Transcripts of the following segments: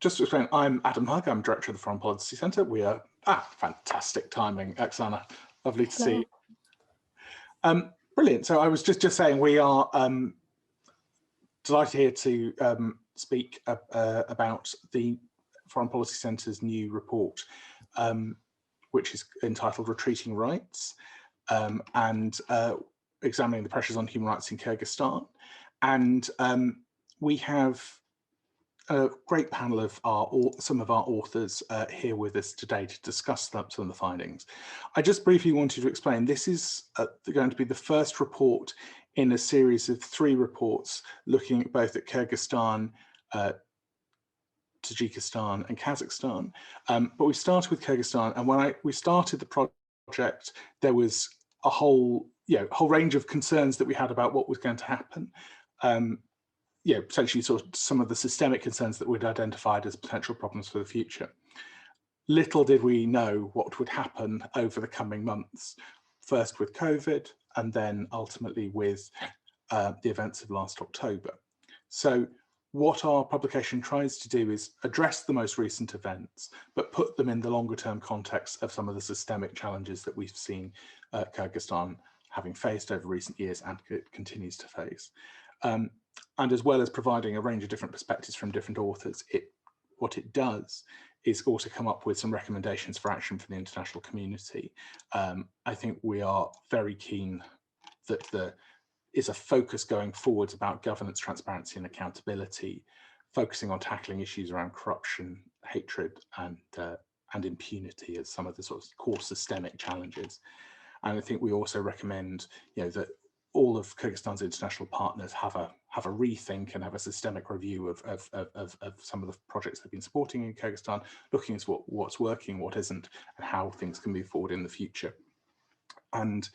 just to explain, I'm Adam Hug, I'm Director of the Foreign Policy Centre. We are, fantastic timing, Oksana, lovely to see you. Brilliant, so I was just saying we are delighted here to speak about the Foreign Policy Centre's new report, which is entitled Retreating Rights, and examining the pressures on human rights in Kyrgyzstan. And we have a great panel of some of our authors here with us today to discuss some of the findings. I just briefly wanted to explain, this is going to be the first report in a series of 3 reports looking at both at Kyrgyzstan, Tajikistan and Kazakhstan. But we started with Kyrgyzstan, and when we started the project, there was a whole range of concerns that we had about what was going to happen. Potentially sort of some of the systemic concerns that we'd identified as potential problems for the future. Little did we know what would happen over the coming months, first with COVID and then ultimately with the events of last October. So what our publication tries to do is address the most recent events, but put them in the longer term context of some of the systemic challenges that we've seen Kyrgyzstan having faced over recent years and it continues to face. And as well as providing a range of different perspectives from different authors, what it does is also come up with some recommendations for action for the international community. I think we are very keen that there is a focus going forwards about governance, transparency and accountability, focusing on tackling issues around corruption, hatred and impunity as some of the sort of core systemic challenges. And I think we also recommend that all of Kyrgyzstan's international partners have a rethink and have a systemic review of some of the projects they've been supporting in Kyrgyzstan, looking at what's working, what isn't, and how things can move forward in the future. And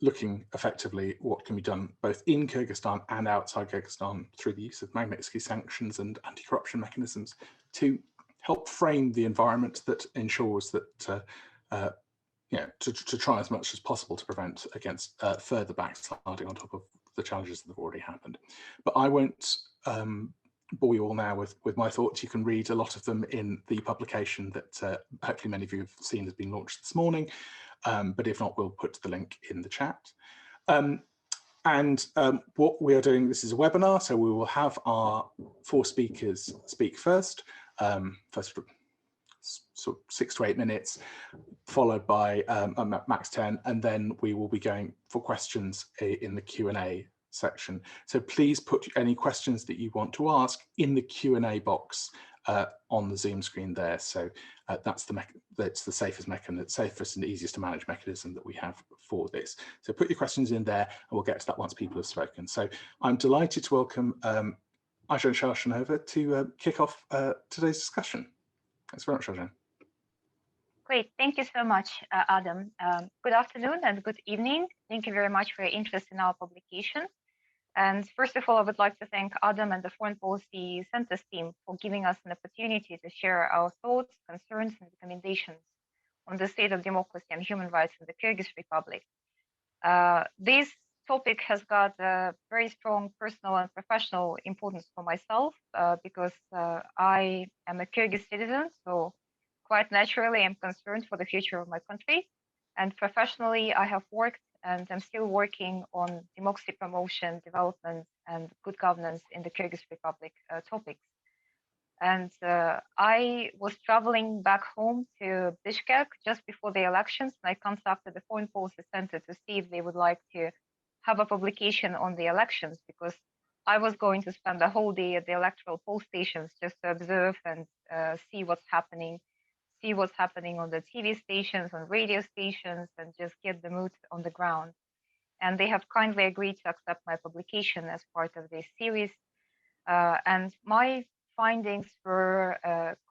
looking effectively what can be done both in Kyrgyzstan and outside Kyrgyzstan through the use of Magnitsky sanctions and anti-corruption mechanisms to help frame the environment that ensures that to try as much as possible to prevent against further backsliding on top of the challenges that have already happened. But I won't bore you all now with my thoughts. You can read a lot of them in the publication that hopefully many of you have seen has been launched this morning. But if not, we'll put the link in the chat. What we are doing, this is a webinar, so we will have our 4 speakers speak first, first sort of 6 to 8 minutes, followed by max 10, and then we will be going for questions in the Q&A section. So please put any questions that you want to ask in the Q&A box on the Zoom screen there. So that's the safest and easiest to manage mechanism that we have for this. So put your questions in there and we'll get to that once people have spoken. So I'm delighted to welcome Ajahn Sharshanova to kick off today's discussion. Thanks very much, Ajahn. Great, thank you so much, Adam. Good afternoon and good evening. Thank you very much for your interest in our publication. And first of all, I would like to thank Adam and the Foreign Policy Center's team for giving us an opportunity to share our thoughts, concerns, and recommendations on the state of democracy and human rights in the Kyrgyz Republic. This topic has got a very strong personal and professional importance for myself because I am a Kyrgyz citizen, so quite naturally I'm concerned for the future of my country. And professionally, I have worked and I'm still working on democracy promotion, development, and good governance in the Kyrgyz Republic topics. And I was traveling back home to Bishkek just before the elections, and I contacted the Foreign Policy Center to see if they would like to have a publication on the elections, because I was going to spend the whole day at the electoral poll stations just to observe and see what's happening on the TV stations, on radio stations, and just get the mood on the ground. And they have kindly agreed to accept my publication as part of this series. And my findings were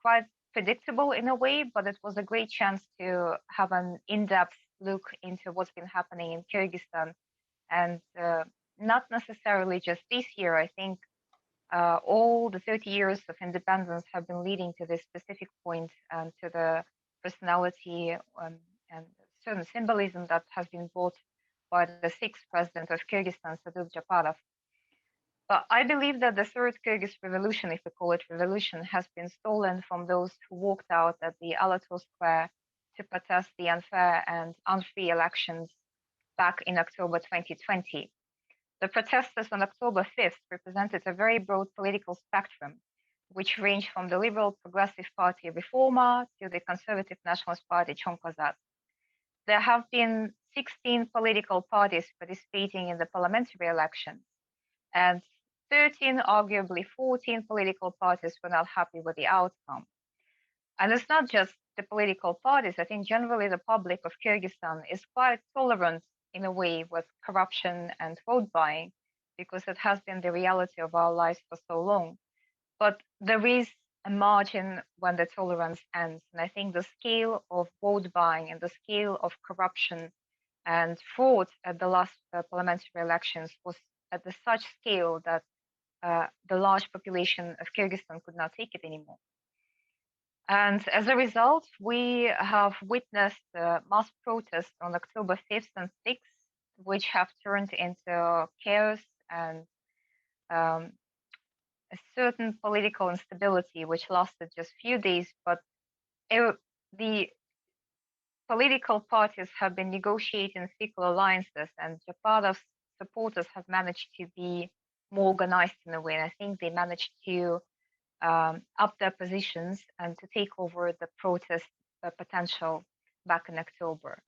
quite predictable in a way, but it was a great chance to have an in-depth look into what's been happening in Kyrgyzstan. And not necessarily just this year. I think all the 30 years of independence have been leading to this specific point and to the personality and certain symbolism that has been brought by the 6th president of Kyrgyzstan, Sadyr Japarov. But I believe that the third Kyrgyz revolution, if we call it revolution, has been stolen from those who walked out at the Alato Square to protest the unfair and unfree elections back in October 2020. The protesters on October 5th represented a very broad political spectrum, which ranged from the Liberal Progressive Party Reforma to the Conservative Nationalist Party Chonkozat. There have been 16 political parties participating in the parliamentary elections, and 13, arguably 14 political parties were not happy with the outcome. And it's not just the political parties. I think generally the public of Kyrgyzstan is quite tolerant in a way with corruption and vote buying, because it has been the reality of our lives for so long. But there is a margin when the tolerance ends. And I think the scale of vote buying and the scale of corruption and fraud at the last parliamentary elections was at such scale that the large population of Kyrgyzstan could not take it anymore. And as a result, we have witnessed mass protests on October 5th and 6th, which have turned into chaos and a certain political instability, which lasted just a few days. But the political parties have been negotiating fickle alliances, and Japarov's supporters have managed to be more organized in a way. And I think they managed to up their positions and to take over the protest potential back in October.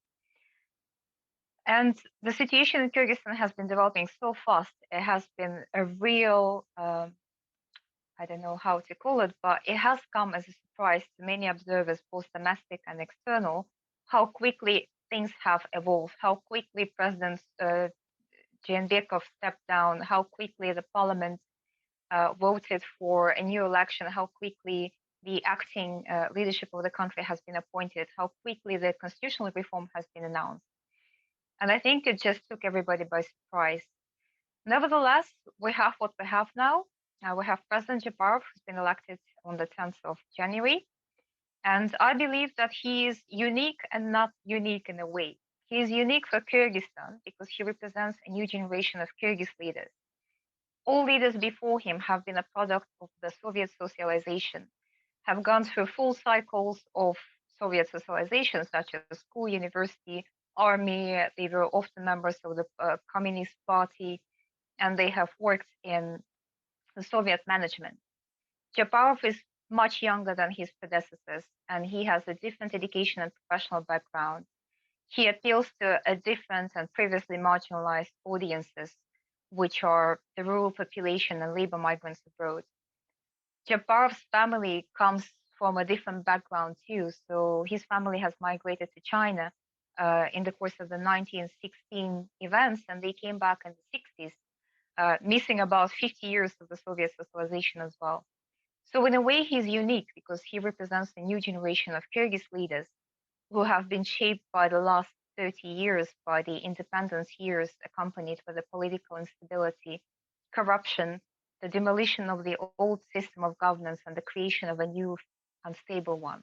And the situation in Kyrgyzstan has been developing so fast. It has been a real, I don't know how to call it, but it has come as a surprise to many observers, both domestic and external, how quickly things have evolved, how quickly President Jeenbekov stepped down, how quickly the parliament voted for a new election, how quickly the acting leadership of the country has been appointed, how quickly the constitutional reform has been announced. And I think it just took everybody by surprise. Nevertheless, we have what we have now. We have President Japarov, who's been elected on the 10th of January. And I believe that he is unique and not unique in a way. He is unique for Kyrgyzstan because he represents a new generation of Kyrgyz leaders. All leaders before him have been a product of the Soviet socialization, have gone through full cycles of Soviet socialization, such as school, university, army. They were often members of the Communist Party, and they have worked in the Soviet management. Japarov is much younger than his predecessors, and he has a different education and professional background. He appeals to a different and previously marginalized audiences, which are the rural population and labor migrants abroad. Japarov's family comes from a different background too. So his family has migrated to China in the course of the 1916 events, and they came back in the 60s, missing about 50 years of the Soviet socialization as well. So in a way, he's unique because he represents a new generation of Kyrgyz leaders who have been shaped by the last 30 years, by the independence years accompanied by the political instability, corruption, the demolition of the old system of governance, and the creation of a new unstable one.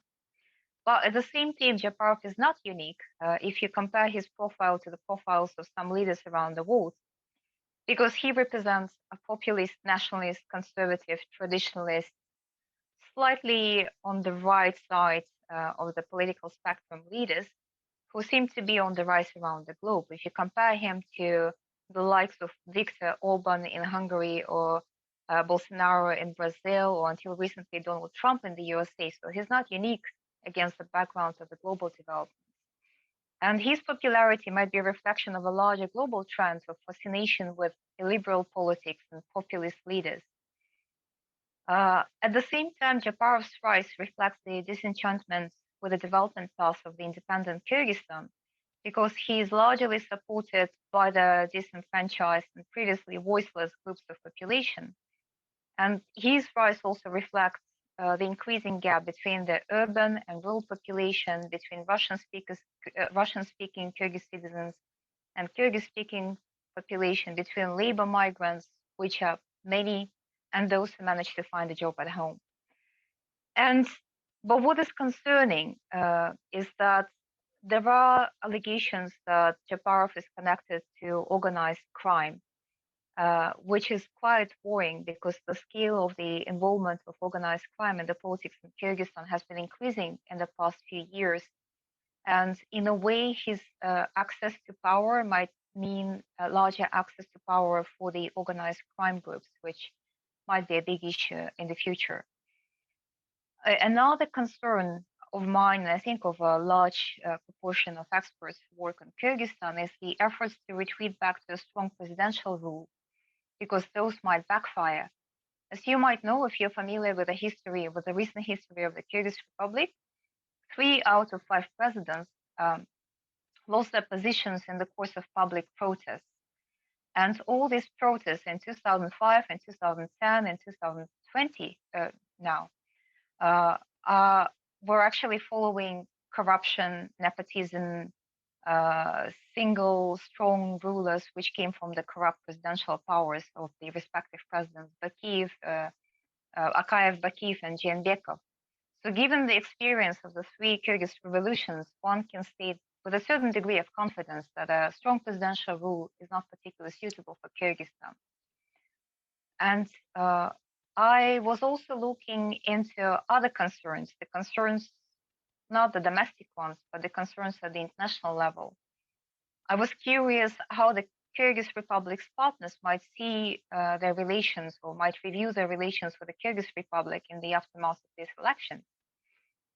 But at the same time, Japarov is not unique if you compare his profile to the profiles of some leaders around the world, because he represents a populist, nationalist, conservative, traditionalist, slightly on the right side of the political spectrum leaders who seem to be on the rise around the globe. If you compare him to the likes of Viktor Orban in Hungary or Bolsonaro in Brazil, or until recently Donald Trump in the USA, so he's not unique against the background of the global development. And his popularity might be a reflection of a larger global trend of fascination with illiberal politics and populist leaders. At the same time, Japarov's rise reflects the disenchantment with the development path of the independent Kyrgyzstan, because he is largely supported by the disenfranchised and previously voiceless groups of population. And his rise also reflects the increasing gap between the urban and rural population, between Russian-speaking Kyrgyz citizens and Kyrgyz-speaking population, between labor migrants, which are many, and those who manage to find a job at home. But what is concerning is that there are allegations that Japarov is connected to organized crime. which is quite worrying because the scale of the involvement of organized crime in the politics in Kyrgyzstan has been increasing in the past few years. And in a way, his access to power might mean larger access to power for the organized crime groups, which might be a big issue in the future. Another concern of mine, and I think of a large proportion of experts who work on Kyrgyzstan, is the efforts to retreat back to a strong presidential rule, because those might backfire. As you might know, if you're familiar with the recent history of the Kyrgyz Republic, 3 out of 5 presidents lost their positions in the course of public protests. And all these protests in 2005 and 2010 and 2020 now were actually following corruption, nepotism, single strong rulers which came from the corrupt presidential powers of the respective presidents, Bakiyev, Akayev, Bakiyev, and Jeenbekov. So given the experience of the 3 Kyrgyz revolutions, one can state with a certain degree of confidence that a strong presidential rule is not particularly suitable for Kyrgyzstan. And I was also looking into other concerns, the concerns, not the domestic ones, but the concerns at the international level. I was curious how the Kyrgyz Republic's partners might see their relations or might review their relations with the Kyrgyz Republic in the aftermath of this election.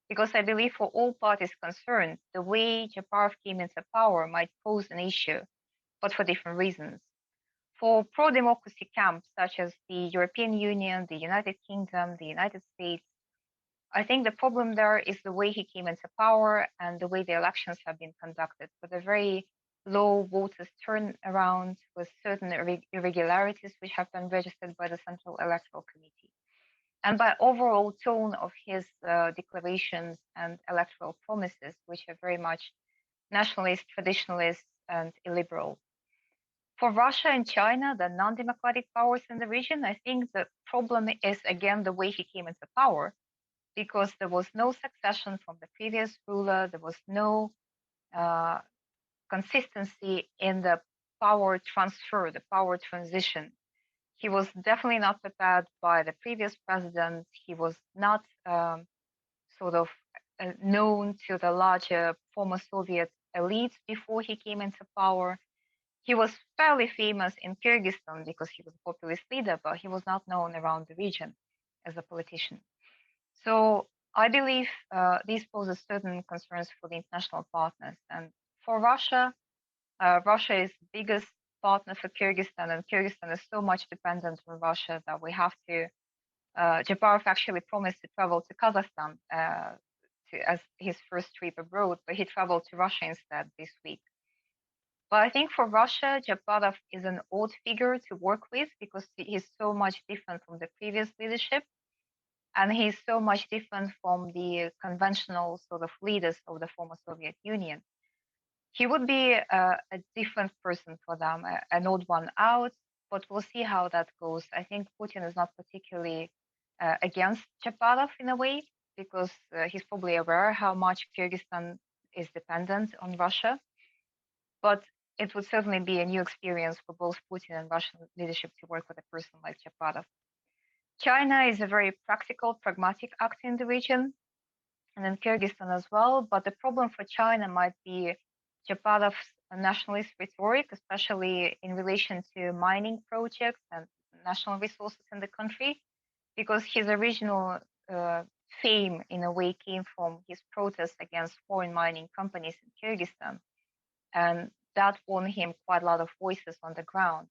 Because I believe for all parties concerned, the way Japarov came into power might pose an issue, but for different reasons. For pro-democracy camps such as the European Union, the United Kingdom, the United States, I think the problem there is the way he came into power and the way the elections have been conducted, with a very low voters turnaround, with certain irregularities which have been registered by the Central Electoral Committee, and by overall tone of his declarations and electoral promises, which are very much nationalist, traditionalist, and illiberal. For Russia and China, the non-democratic powers in the region, I think the problem is, again, the way he came into power, because there was no succession from the previous ruler, there was no consistency in the power transfer, the power transition. He was definitely not prepared by the previous president. He was not known to the larger former Soviet elites before he came into power. He was fairly famous in Kyrgyzstan because he was a populist leader, but he was not known around the region as a politician. So I believe these poses certain concerns for the international partners. And for Russia, Russia is the biggest partner for Kyrgyzstan, and Kyrgyzstan is so much dependent on Russia that we have to. Japarov actually promised to travel to Kazakhstan as his first trip abroad, but he traveled to Russia instead this week. But I think for Russia, Japarov is an odd figure to work with because he's so much different from the previous leadership, and he's so much different from the conventional sort of leaders of the former Soviet Union. He would be a different person for them, an odd one out, but we'll see how that goes. I think Putin is not particularly against Japarov in a way, because he's probably aware how much Kyrgyzstan is dependent on Russia. But it would certainly be a new experience for both Putin and Russian leadership to work with a person like Japarov. China is a very practical, pragmatic actor in the region, and in Kyrgyzstan as well. But the problem for China might be Japarov's nationalist rhetoric, especially in relation to mining projects and national resources in the country, because his original fame, in a way, came from his protests against foreign mining companies in Kyrgyzstan. And that won him quite a lot of voices on the ground.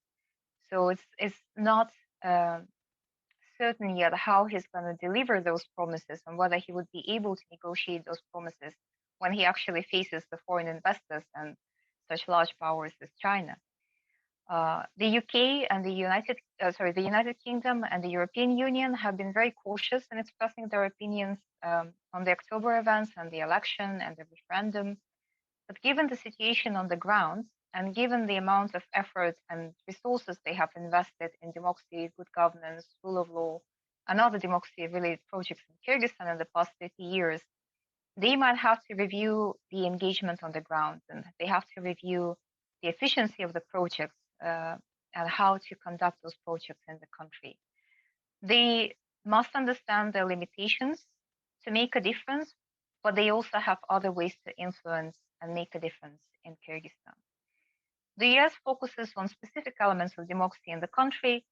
So it's not certain yet how he's going to deliver those promises and whether he would be able to negotiate those promises when he actually faces the foreign investors and such large powers as China. The UK and the United Kingdom and the European Union have been very cautious in expressing their opinions on the October events and the election and the referendum. But given the situation on the ground, and given the amount of effort and resources they have invested in democracy, good governance, rule of law, and other democracy-related projects in Kyrgyzstan in the past 30 years, they might have to review the engagement on the ground, and they have to review the efficiency of the projects and how to conduct those projects in the country. They must understand their limitations to make a difference, but they also have other ways to influence and make a difference in Kyrgyzstan. The US focuses on specific elements of democracy in the country,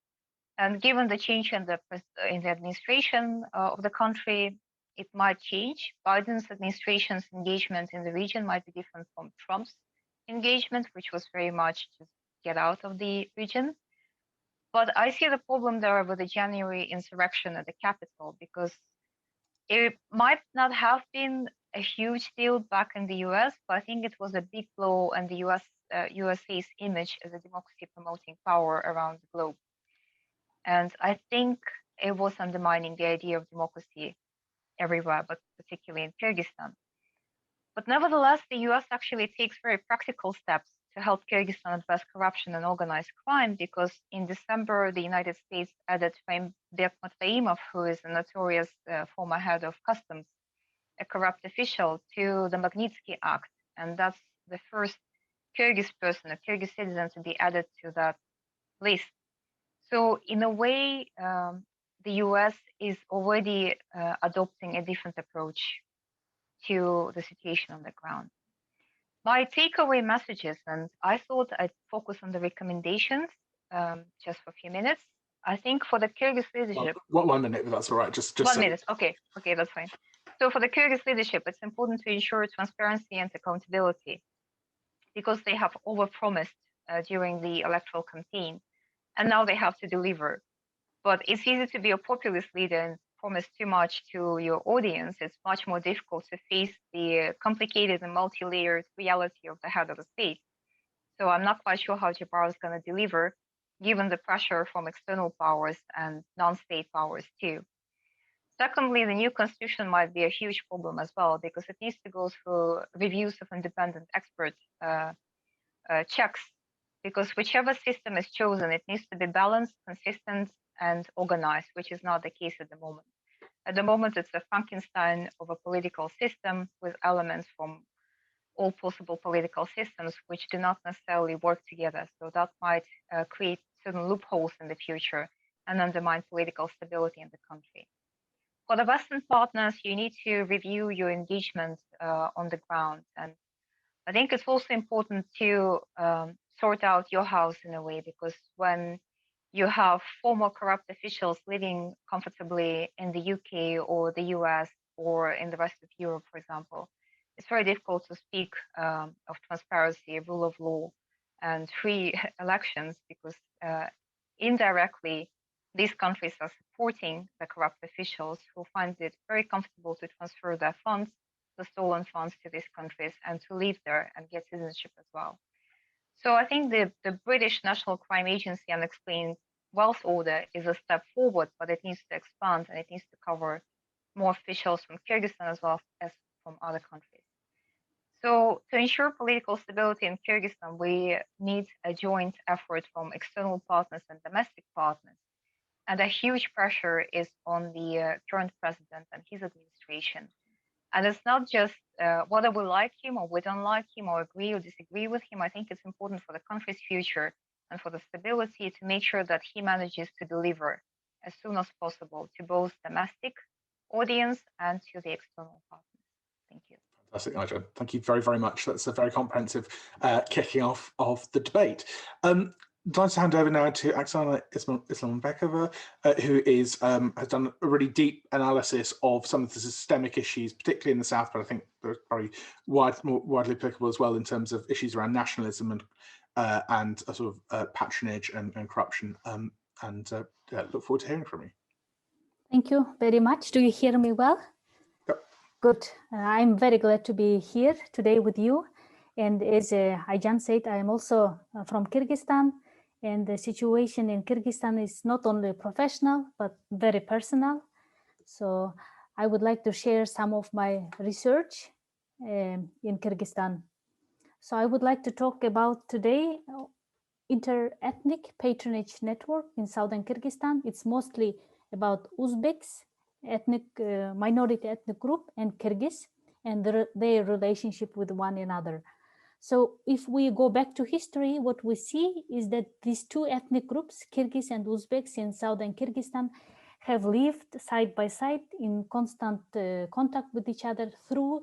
and given the change in the administration of the country, it might change. Biden's administration's engagement in the region might be different from Trump's engagement, which was very much just get out of the region. But I see the problem there with the January insurrection at the Capitol, because it might not have been a huge deal back in the US, but I think it was a big blow in the USA's image as a democracy promoting power around the globe. And I think it was undermining the idea of democracy everywhere, but particularly in Kyrgyzstan. But nevertheless, the US actually takes very practical steps to help Kyrgyzstan address corruption and organized crime, because in December, the United States added Bek Matvaimov, who is a notorious former head of customs, a corrupt official, to the Magnitsky Act. And that's the first Kyrgyz person, a Kyrgyz citizen, to be added to that list. So in a way, the US is already adopting a different approach to the situation on the ground. My takeaway messages, and I thought I'd focus on the recommendations just for a few minutes. I think for the Kyrgyz leadership... Well, 1 minute, if that's all right. Just 1 minute, okay, that's fine. So for the Kyrgyz leadership, it's important to ensure transparency and accountability, because they have overpromised during the electoral campaign, and now they have to deliver. But it's easy to be a populist leader and promise too much to your audience. It's much more difficult to face the complicated and multi-layered reality of the head of the state. So I'm not quite sure how Jabbar is going to deliver, given the pressure from external powers and non-state powers too. Secondly, the new constitution might be a huge problem as well, because it needs to go through reviews of independent expert checks, because whichever system is chosen, it needs to be balanced, consistent, and organized, which is not the case at the moment. At the moment, it's a Frankenstein of a political system with elements from all possible political systems, which do not necessarily work together. So that might create certain loopholes in the future and undermine political stability in the country. For the Western partners, you need to review your engagement on the ground. And I think it's also important to sort out your house in a way, because when you have former corrupt officials living comfortably in the UK or the US or in the rest of Europe, for example, it's very difficult to speak of transparency, rule of law, and free elections, because indirectly, these countries are supporting the corrupt officials who find it very comfortable to transfer their funds, the stolen funds, to these countries and to live there and get citizenship as well. So I think the British National Crime Agency Unexplained Wealth Order is a step forward, but it needs to expand and it needs to cover more officials from Kyrgyzstan as well as from other countries. So to ensure political stability in Kyrgyzstan, we need a joint effort from external partners and domestic partners. And a huge pressure is on the current president and his administration. And it's not just whether we like him or we don't like him or agree or disagree with him. I think it's important for the country's future and for the stability to make sure that he manages to deliver as soon as possible to both domestic audience and to the external partners. Thank you. Fantastic, Nigel. Thank you very, very much. That's a very comprehensive kicking off of the debate. I'd like to hand over now to Oksana Islambekova, who has done a really deep analysis of some of the systemic issues, particularly in the South, but I think they're probably more widely applicable as well in terms of issues around nationalism and a sort of patronage and corruption. Look forward to hearing from you. Thank you very much. Do you hear me well? Yep. Good. I'm very glad to be here today with you. And as Ayjan said, I am also from Kyrgyzstan. And the situation in Kyrgyzstan is not only professional, but very personal. So I would like to share some of my research in Kyrgyzstan. So I would like to talk about today inter-ethnic patronage network in southern Kyrgyzstan. It's mostly about Uzbeks, minority ethnic group, and Kyrgyz, and their relationship with one another. So if we go back to history, what we see is that these two ethnic groups, Kyrgyz and Uzbeks in southern Kyrgyzstan, have lived side by side in constant contact with each other through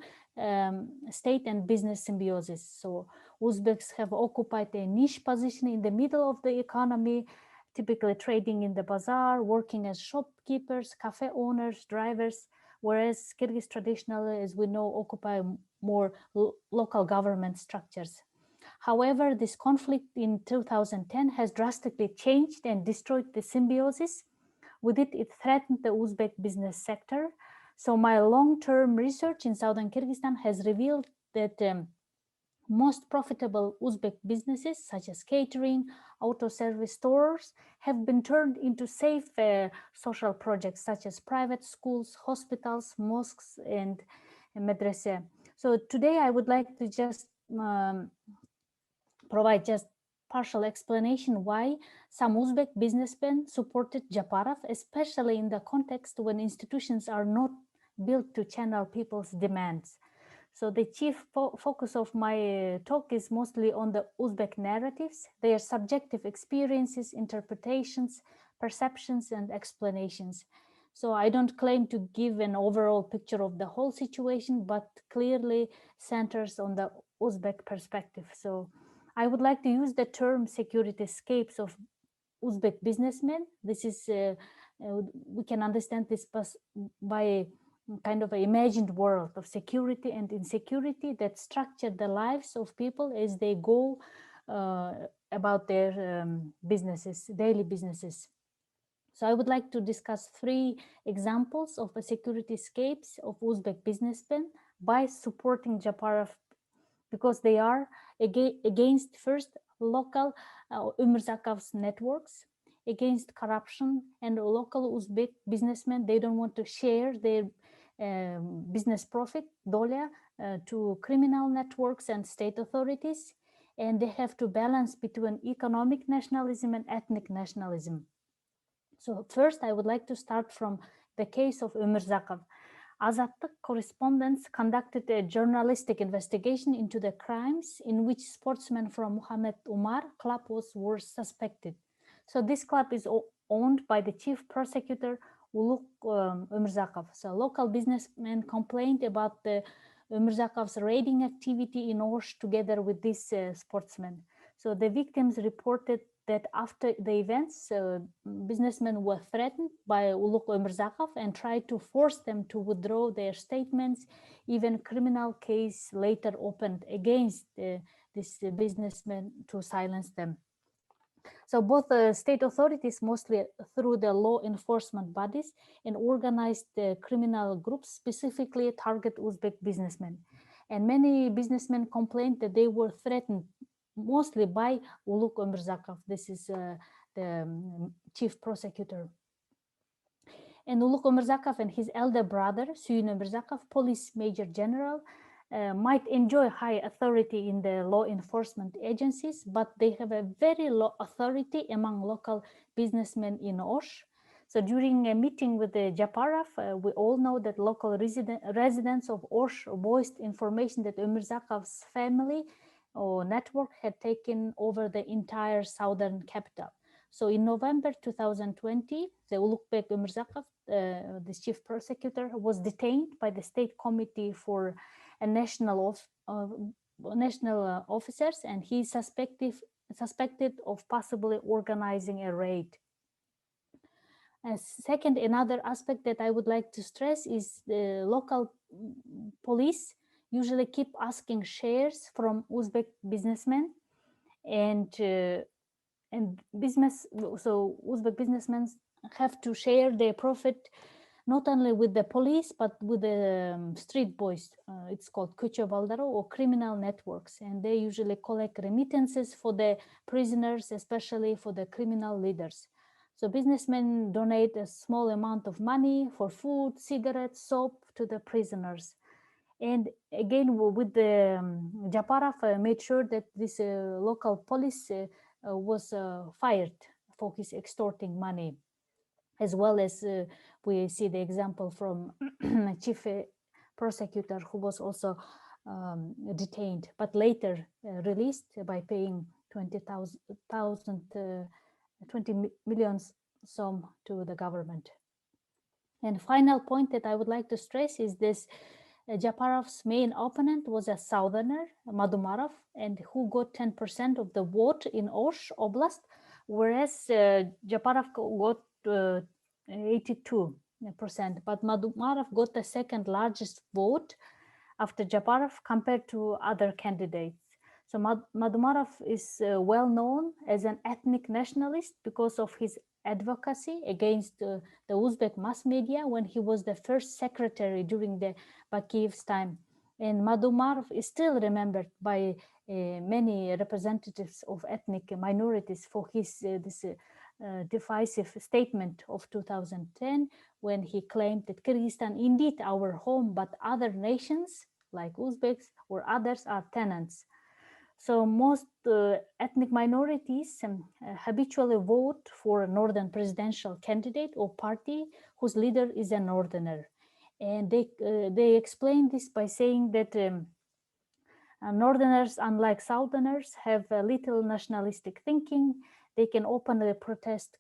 state and business symbiosis. So Uzbeks have occupied a niche position in the middle of the economy, typically trading in the bazaar, working as shopkeepers, cafe owners, drivers, whereas Kyrgyz traditionally, as we know, occupy more local government structures. However, this conflict in 2010 has drastically changed and destroyed the symbiosis. With it, it threatened the Uzbek business sector. So my long-term research in southern Kyrgyzstan has revealed that most profitable Uzbek businesses, such as catering, auto service stores, have been turned into safe social projects, such as private schools, hospitals, mosques, and madrasa. So today I would like to just provide just partial explanation why some Uzbek businessmen supported Japarov, especially in the context when institutions are not built to channel people's demands. So the chief focus of my talk is mostly on the Uzbek narratives, their subjective experiences, interpretations, perceptions, and explanations. So I don't claim to give an overall picture of the whole situation, but clearly centers on the Uzbek perspective. So I would like to use the term security escapes of Uzbek businessmen. This is, we can understand this by kind of an imagined world of security and insecurity that structure the lives of people as they go about their businesses, daily businesses. So I would like to discuss 3 examples of a security escapes of Uzbek businessmen by supporting Japarov, because they are against first local Umurzakov's networks, against corruption, and local Uzbek businessmen. They don't want to share their business profit, doля, to criminal networks and state authorities. And they have to balance between economic nationalism and ethnic nationalism. So first, I would like to start from the case of Umurzakov. Azatlık correspondents conducted a journalistic investigation into the crimes in which sportsmen from Muhammed Umar club were suspected. So this club is owned by the chief prosecutor Uluk Umurzakov. So local businessmen complained about the Umurzakov's raiding activity in Osh together with these sportsmen. So the victims reported that after the events, businessmen were threatened by Uluk Umurzakov and tried to force them to withdraw their statements. Even criminal case later opened against these businessmen to silence them. So both state authorities, mostly through the law enforcement bodies, and organized criminal groups specifically target Uzbek businessmen. And many businessmen complained that they were threatened mostly by Uluk Umurzakov. This is the chief prosecutor. And Uluk Umurzakov and his elder brother, Suyun Umurzakov, police major general, might enjoy high authority in the law enforcement agencies, but they have a very low authority among local businessmen in Osh. So during a meeting with the Japarov, we all know that local residents of Osh voiced information that Umurzakov's family or network had taken over the entire southern capital. So in November 2020, the Ulukbek Umurzakov, the chief prosecutor, was detained by the state committee for national officers, and he is suspected of possibly organizing a raid. Second, another aspect that I would like to stress is the local police usually keep asking shares from Uzbek businessmen, and Uzbek businessmen have to share their profit not only with the police, but with the street boys. It's called Köçe Baldaro, or criminal networks. And they usually collect remittances for the prisoners, especially for the criminal leaders. So businessmen donate a small amount of money for food, cigarettes, soap to the prisoners. And again, with the Japarov made sure that this local police was fired for his extorting money. As well as we see the example from chief prosecutor, who was also detained, but later released by paying 20 million sum to the government. And final point that I would like to stress is this: Japarov's main opponent was a southerner, Madumarov, and who got 10% of the vote in Osh Oblast, whereas Japarov got 82%, but Madumarov got the second largest vote after Japarov compared to other candidates. So Madumarov is well known as an ethnic nationalist because of his advocacy against the Uzbek mass media when he was the first secretary during the Bakiyev's time. And Madumarov is still remembered by many representatives of ethnic minorities for his divisive statement of 2010, when he claimed that Kyrgyzstan indeed our home, but other nations like Uzbeks or others are tenants. So most ethnic minorities habitually vote for a northern presidential candidate or party whose leader is a northerner. And they explain this by saying that northerners, unlike southerners, have little nationalistic thinking. They can openly protest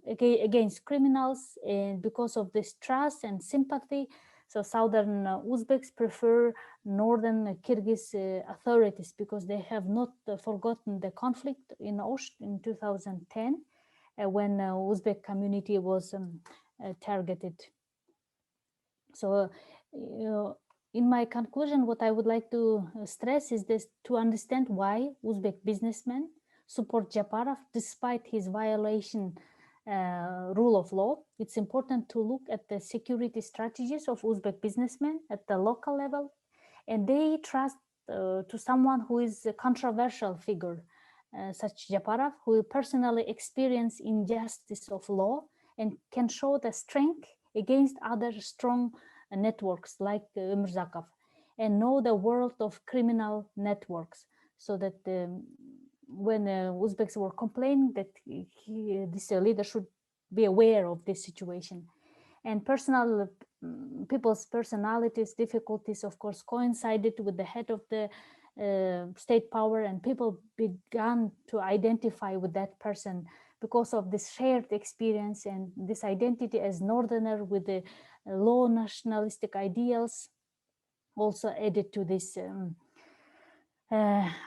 against criminals, and because of this trust and sympathy, so southern Uzbeks prefer northern Kyrgyz authorities because they have not forgotten the conflict in Osh in 2010 when Uzbek community was targeted. So, in my conclusion, what I would like to stress is this: to understand why Uzbek businessmen support Japarov despite his violation rule of law, it's important to look at the security strategies of Uzbek businessmen at the local level, and they trust to someone who is a controversial figure, such Japarov, who personally experience injustice of law and can show the strength against other strong networks like Mirzakov, and know the world of criminal networks, so that when Uzbeks were complaining that this leader should be aware of this situation. And people's personalities, difficulties, of course, coincided with the head of the state power, and people began to identify with that person because of this shared experience and this identity as northerner with the low nationalistic ideals also added to this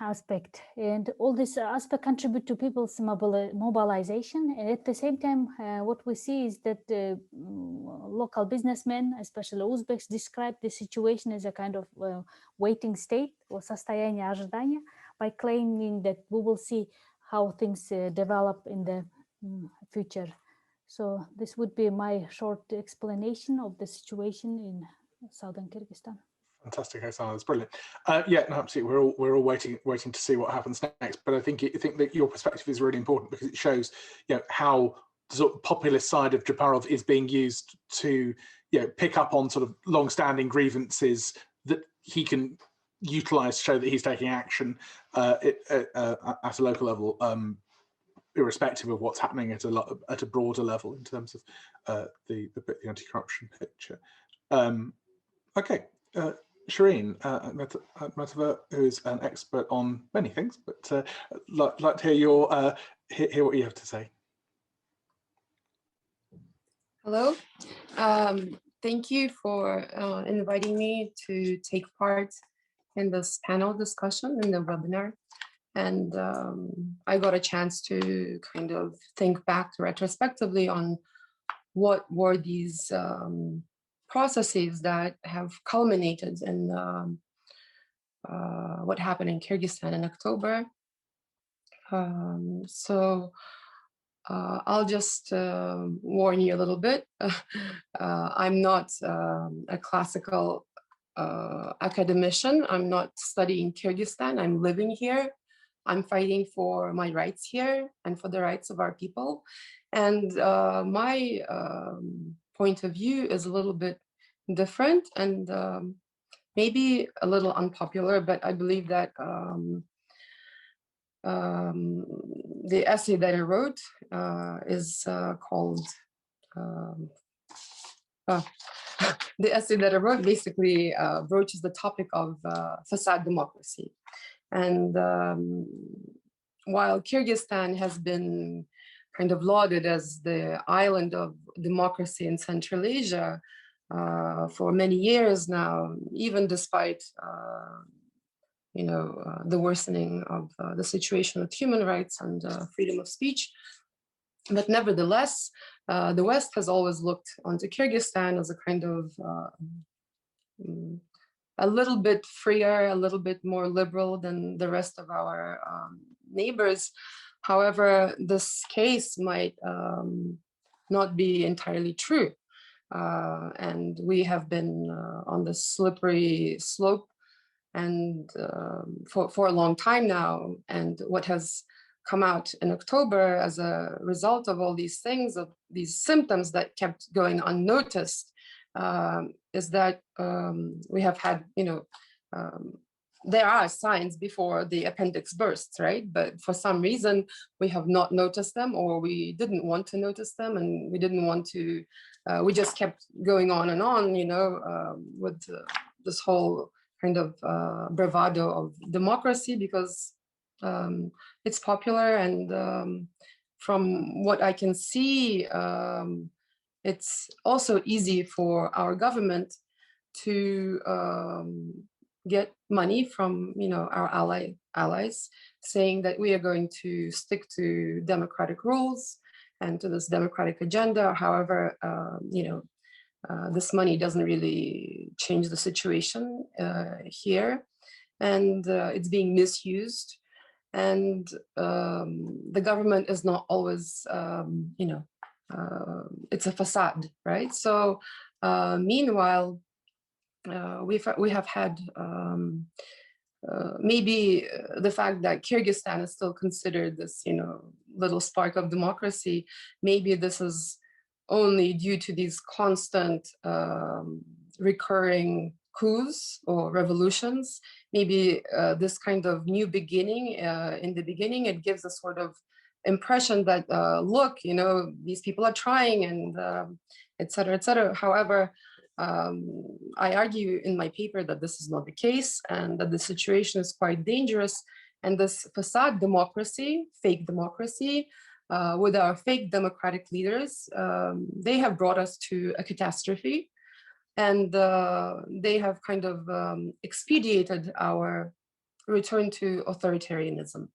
aspect. And all this aspect contribute to people's mobilization. And at the same time, what we see is that local businessmen, especially Uzbeks, describe the situation as a kind of waiting state or состояние ожидания, by claiming that we will see how things develop in the future. So this would be my short explanation of the situation in southern Kyrgyzstan. Fantastic, Oksana, that's brilliant. Yeah, no, absolutely. We're all waiting to see what happens next. But I think that your perspective is really important because it shows, how the sort of populist side of Japarov is being used to, pick up on sort of long-standing grievances that he can utilize to show that he's taking action at a local level, irrespective of what's happening at a broader level in terms of the anti-corruption picture. Okay. Shireen Matova, who's an expert on many things, but like to hear hear what you have to say. Hello, thank you for inviting me to take part in this panel discussion in the webinar. And I got a chance to kind of think back retrospectively on what were these processes that have culminated in what happened in Kyrgyzstan in October. So I'll just warn you a little bit. I'm not a classical academician. I'm not studying Kyrgyzstan. I'm living here. I'm fighting for my rights here and for the rights of our people. And my point of view is a little bit different and maybe a little unpopular, but I believe that the essay that I wrote is called the essay that I wrote basically broaches the topic of facade democracy. And while Kyrgyzstan has been kind of lauded as the island of democracy in Central Asia for many years now, even despite the worsening of the situation with human rights and freedom of speech. But nevertheless, the West has always looked onto Kyrgyzstan as a kind of a little bit freer, a little bit more liberal than the rest of our neighbors. However, this case might not be entirely true. And we have been on the slippery slope and for a long time now. And what has come out in October as a result of all these things, of these symptoms that kept going unnoticed, is that we have had, there are signs before the appendix bursts, right? But for some reason, we have not noticed them, or we didn't want to notice them, and we didn't want to, we just kept going on and on, with this whole kind of bravado of democracy, because it's popular. And from what I can see, it's also easy for our government to get money from our allies, saying that we are going to stick to democratic rules and to this democratic agenda. However, this money doesn't really change the situation here, and it's being misused. And the government is not always, it's a facade, right? So meanwhile, we have had maybe the fact that Kyrgyzstan is still considered this, little spark of democracy. Maybe this is only due to these constant recurring coups or revolutions. Maybe this kind of new beginning, in the beginning, it gives a sort of impression that, look, these people are trying, and et cetera, et cetera. However, I argue in my paper that this is not the case, and that the situation is quite dangerous. And this facade democracy, fake democracy, with our fake democratic leaders, they have brought us to a catastrophe. And they have kind of expedited our return to authoritarianism,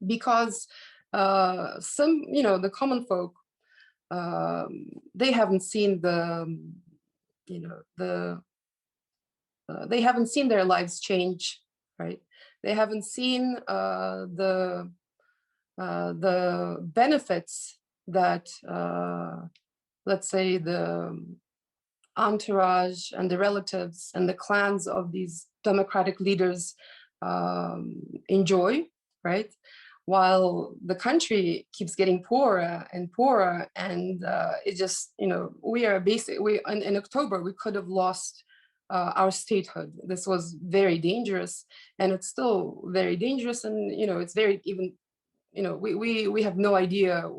because the common folk, they haven't seen they haven't seen their lives change, right? They haven't seen the benefits that, let's say, the entourage and the relatives and the clans of these democratic leaders enjoy, right? While the country keeps getting poorer and poorer, and it just, we are basically, in October, we could have lost our statehood. This was very dangerous, and it's still very dangerous. And, it's very even, we have no idea,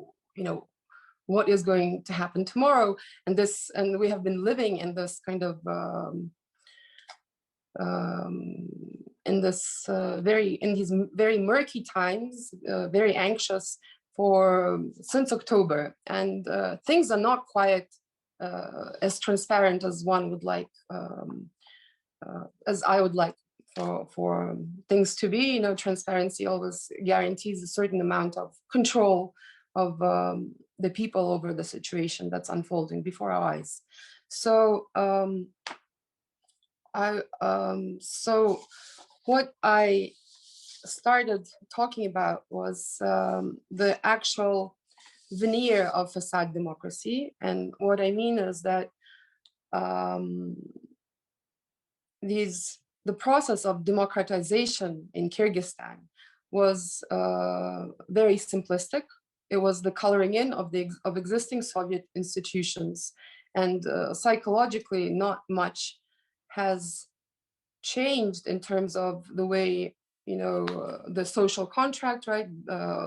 what is going to happen tomorrow. And we have been living in this kind of, in these very murky times, very anxious since October. And things are not quite as transparent as one would like, as I would like for things to be. Transparency always guarantees a certain amount of control of the people over the situation that's unfolding before our eyes. So so what I started talking about was the actual veneer of facade democracy. And what I mean is that the process of democratization in Kyrgyzstan was very simplistic. It was the coloring in of existing Soviet institutions, and psychologically, not much has changed in terms of the way, the social contract, right?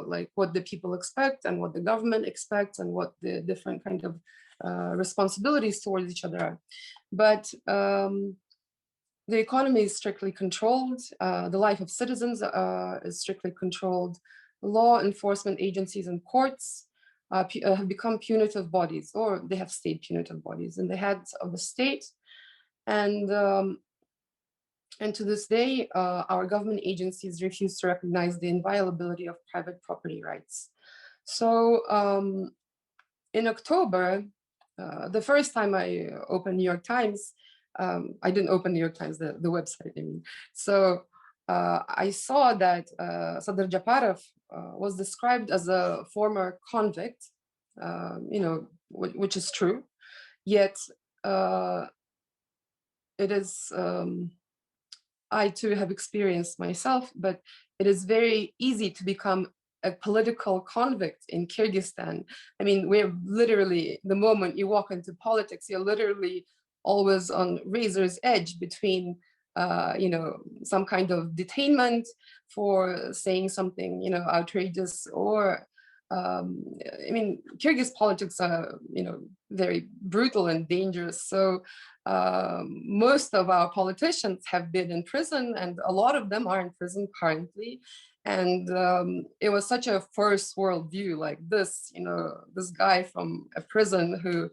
Like what the people expect and what the government expects and what the different kind of responsibilities towards each other. But the economy is strictly controlled. The life of citizens is strictly controlled. Law enforcement agencies and courts have become punitive bodies, or they have stayed punitive bodies in the heads of the state. And to this day, our government agencies refuse to recognize the inviolability of private property rights. So in October, the first time I opened New York Times, I didn't open New York Times, the website, I mean. So I saw that Sadr Japarov was described as a former convict, you know, which is true. Yet it is, I too have experienced myself, but it is very easy to become a political convict in Kyrgyzstan. I mean, we're literally, the moment you walk into politics, you're literally always on razor's edge between, you know, some kind of detainment for saying something, you know, outrageous, or, I mean, Kyrgyz politics are, you know, very brutal and dangerous. So most of our politicians have been in prison, and a lot of them are in prison currently. And it was such a first world view, like this, you know, this guy from a prison who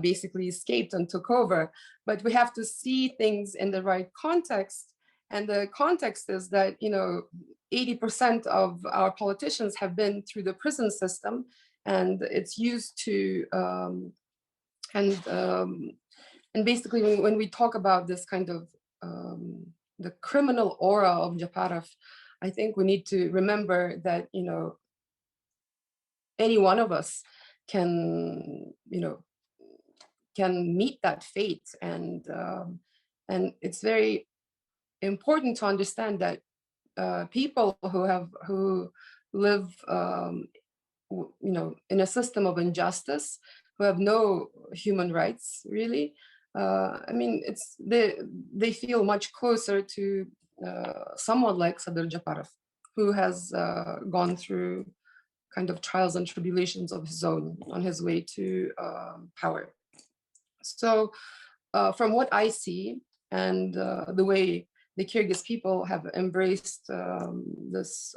basically escaped and took over. But we have to see things in the right context. And the context is that, you know, 80% of our politicians have been through the prison system, and it's used to, and basically when we talk about this kind of the criminal aura of Japarov, I think we need to remember that, you know, any one of us can, you know, can meet that fate. And it's very important to understand that people who live, you know, in a system of injustice, who have no human rights, really, I mean, they feel much closer to someone like Sadr Japarov, who has gone through kind of trials and tribulations of his own on his way to power. So from what I see, and the way the Kyrgyz people have embraced this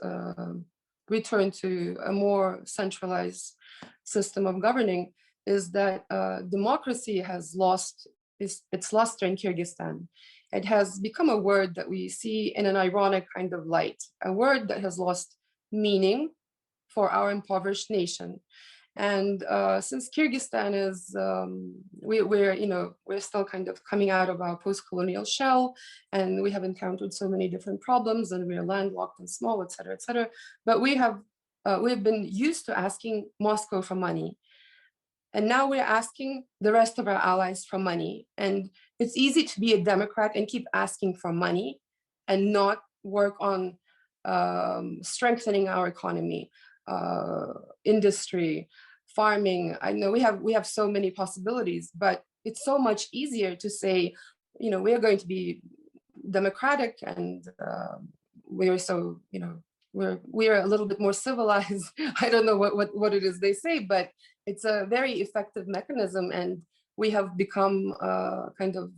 return to a more centralized system of governing, is that democracy has lost its luster in Kyrgyzstan. It has become a word that we see in an ironic kind of light, a word that has lost meaning for our impoverished nation. And since Kyrgyzstan is, we're still kind of coming out of our post-colonial shell, and we have encountered so many different problems, and we're landlocked and small, et cetera, et cetera. But we've been used to asking Moscow for money. And now we're asking the rest of our allies for money. And it's easy to be a Democrat and keep asking for money and not work on strengthening our economy, industry, farming. I know we have so many possibilities, but it's so much easier to say, you know, we are going to be democratic, and we're so, you know, we're a little bit more civilized. I don't know what it is they say, but it's a very effective mechanism, and we have become kind of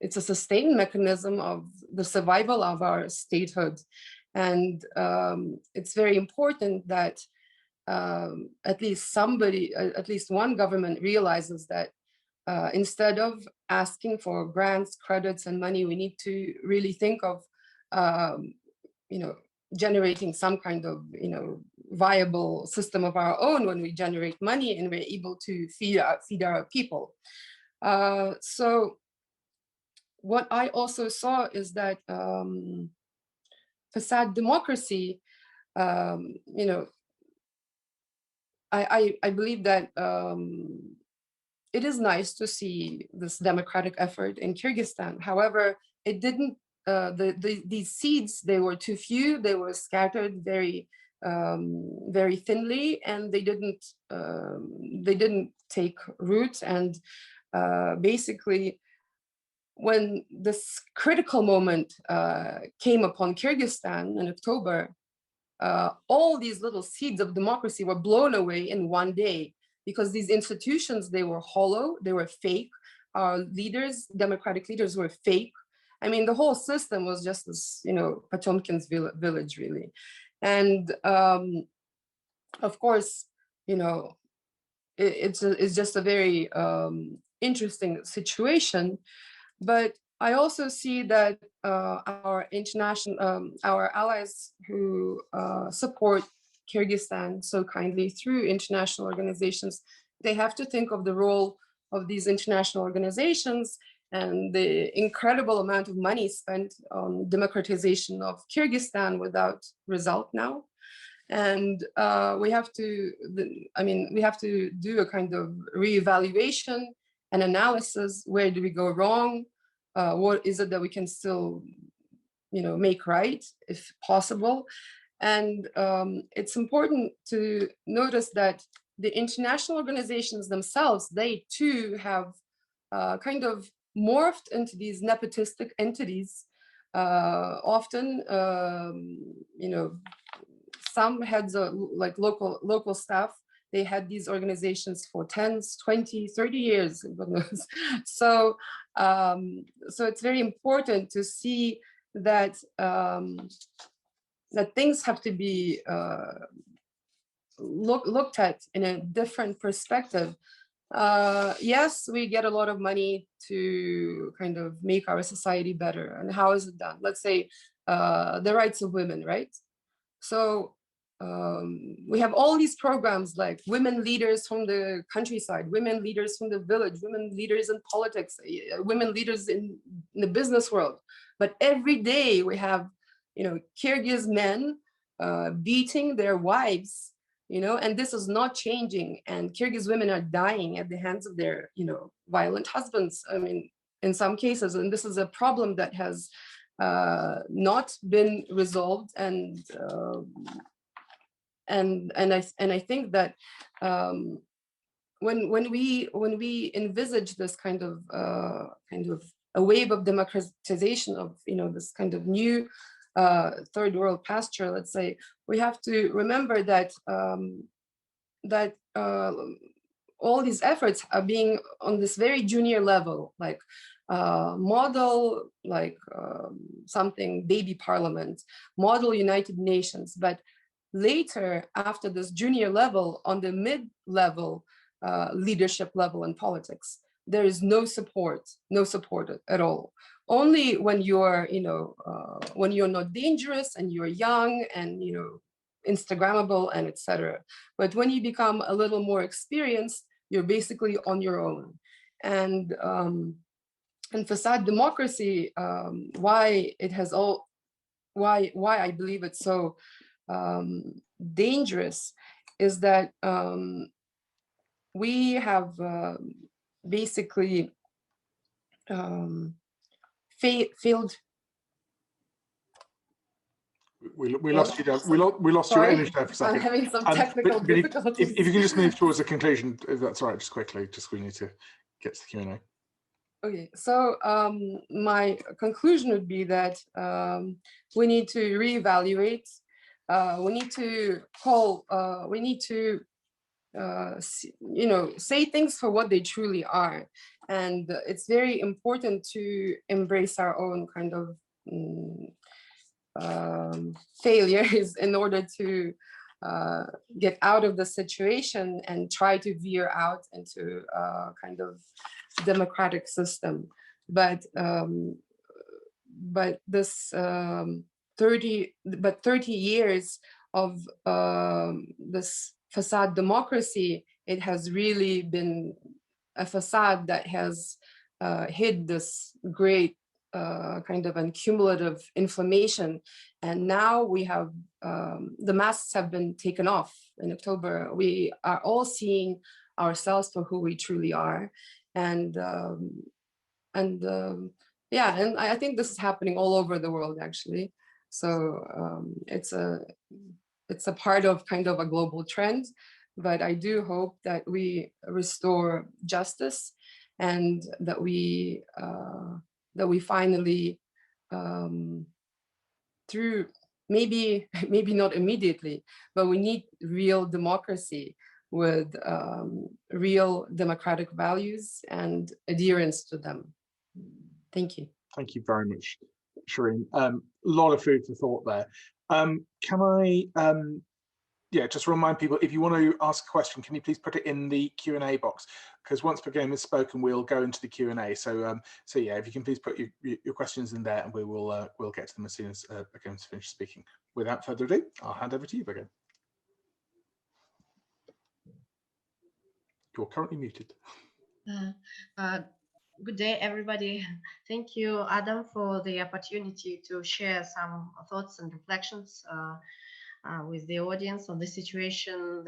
it's a sustained mechanism of the survival of our statehood. And it's very important that at least one government realizes that instead of asking for grants, credits, and money, we need to really think of, you know, generating some kind of, you know, viable system of our own when we generate money and we're able to feed our people. So what I also saw is that facade democracy, you know, I believe that it is nice to see this democratic effort in Kyrgyzstan. However, it didn't, these seeds, they were too few, they were scattered very thinly, and they didn't take root. And basically, when this critical moment came upon Kyrgyzstan in October, all these little seeds of democracy were blown away in one day. because these institutions, they were hollow, they were fake. Our leaders, democratic leaders, were fake. I mean, the whole system was just this, you know, Potemkin's village, really. And of course, you know, it's just a very interesting situation. But I also see that our international, our allies who support Kyrgyzstan so kindly through international organizations, they have to think of the role of these international organizations and the incredible amount of money spent on democratization of Kyrgyzstan without result now. And we have to, we have to do a kind of reevaluation and analysis. Where do we go wrong? What is it that we can still, you know, make right if possible? And it's important to notice that the international organizations themselves, they too have kind of morphed into these nepotistic entities. Often, you know, some heads of like local staff, they had these organizations for 10, 20, 30 years. So, so it's very important to see that that things have to be looked at in a different perspective. Yes, we get a lot of money to kind of make our society better. And how is it done? Let's say the rights of women, right? So we have all these programs like women leaders from the countryside, women leaders from the village, women leaders in politics, women leaders in the business world. But every day we have, you know, Kyrgyz men beating their wives, you know, and this is not changing. And Kyrgyz women are dying at the hands of their, you know, violent husbands. I mean, in some cases, and this is a problem that has not been resolved. And I think that when we envisage this kind of a wave of democratization of, you know, this kind of new third world pasture, let's say, we have to remember that all these efforts are being on this very junior level, like model, like something baby parliament, model United Nations. But later, after this junior level, on the mid-level leadership level in politics, there is no support at all. Only when you're, you know, when you're not dangerous and you're young and, you know, Instagrammable and etc. But when you become a little more experienced, you're basically on your own. And facade democracy, why it has all, why I believe it's so dangerous, is that we have basically failed. We lost you there. We lost your image there for a second. I'm having some technical difficulties. If you can just move towards the conclusion, if that's all right, just quickly, just we need to get to the Q&A. Okay, so my conclusion would be that we need to reevaluate. We need to call. We need to, you know, say things for what they truly are, and it's very important to embrace our own kind of failures in order to get out of the situation and try to veer out into a kind of democratic system. But this 30 years of this facade democracy, it has really been a facade that has hid this great kind of cumulative inflammation. And now we have, the masks have been taken off in October. We are all seeing ourselves for who we truly are. And yeah, and I think this is happening all over the world, actually. So it's a part of kind of a global trend, but I do hope that we restore justice and that we finally, through maybe not immediately, but we need real democracy. with real democratic values and adherence to them. Thank you. Thank you very much, Shireen. A lot of food for thought there. Can I just remind people, if you want to ask a question, can you please put it in the Q&A box? Because once Begum has spoken, we'll go into the Q&A. So yeah, if you can please put your questions in there, and we'll get to them as soon as Begum's finished speaking. Without further ado, I'll hand over to you, Begum. You're currently muted. Good day, everybody. Thank you, Adam, for the opportunity to share some thoughts and reflections with the audience on the situation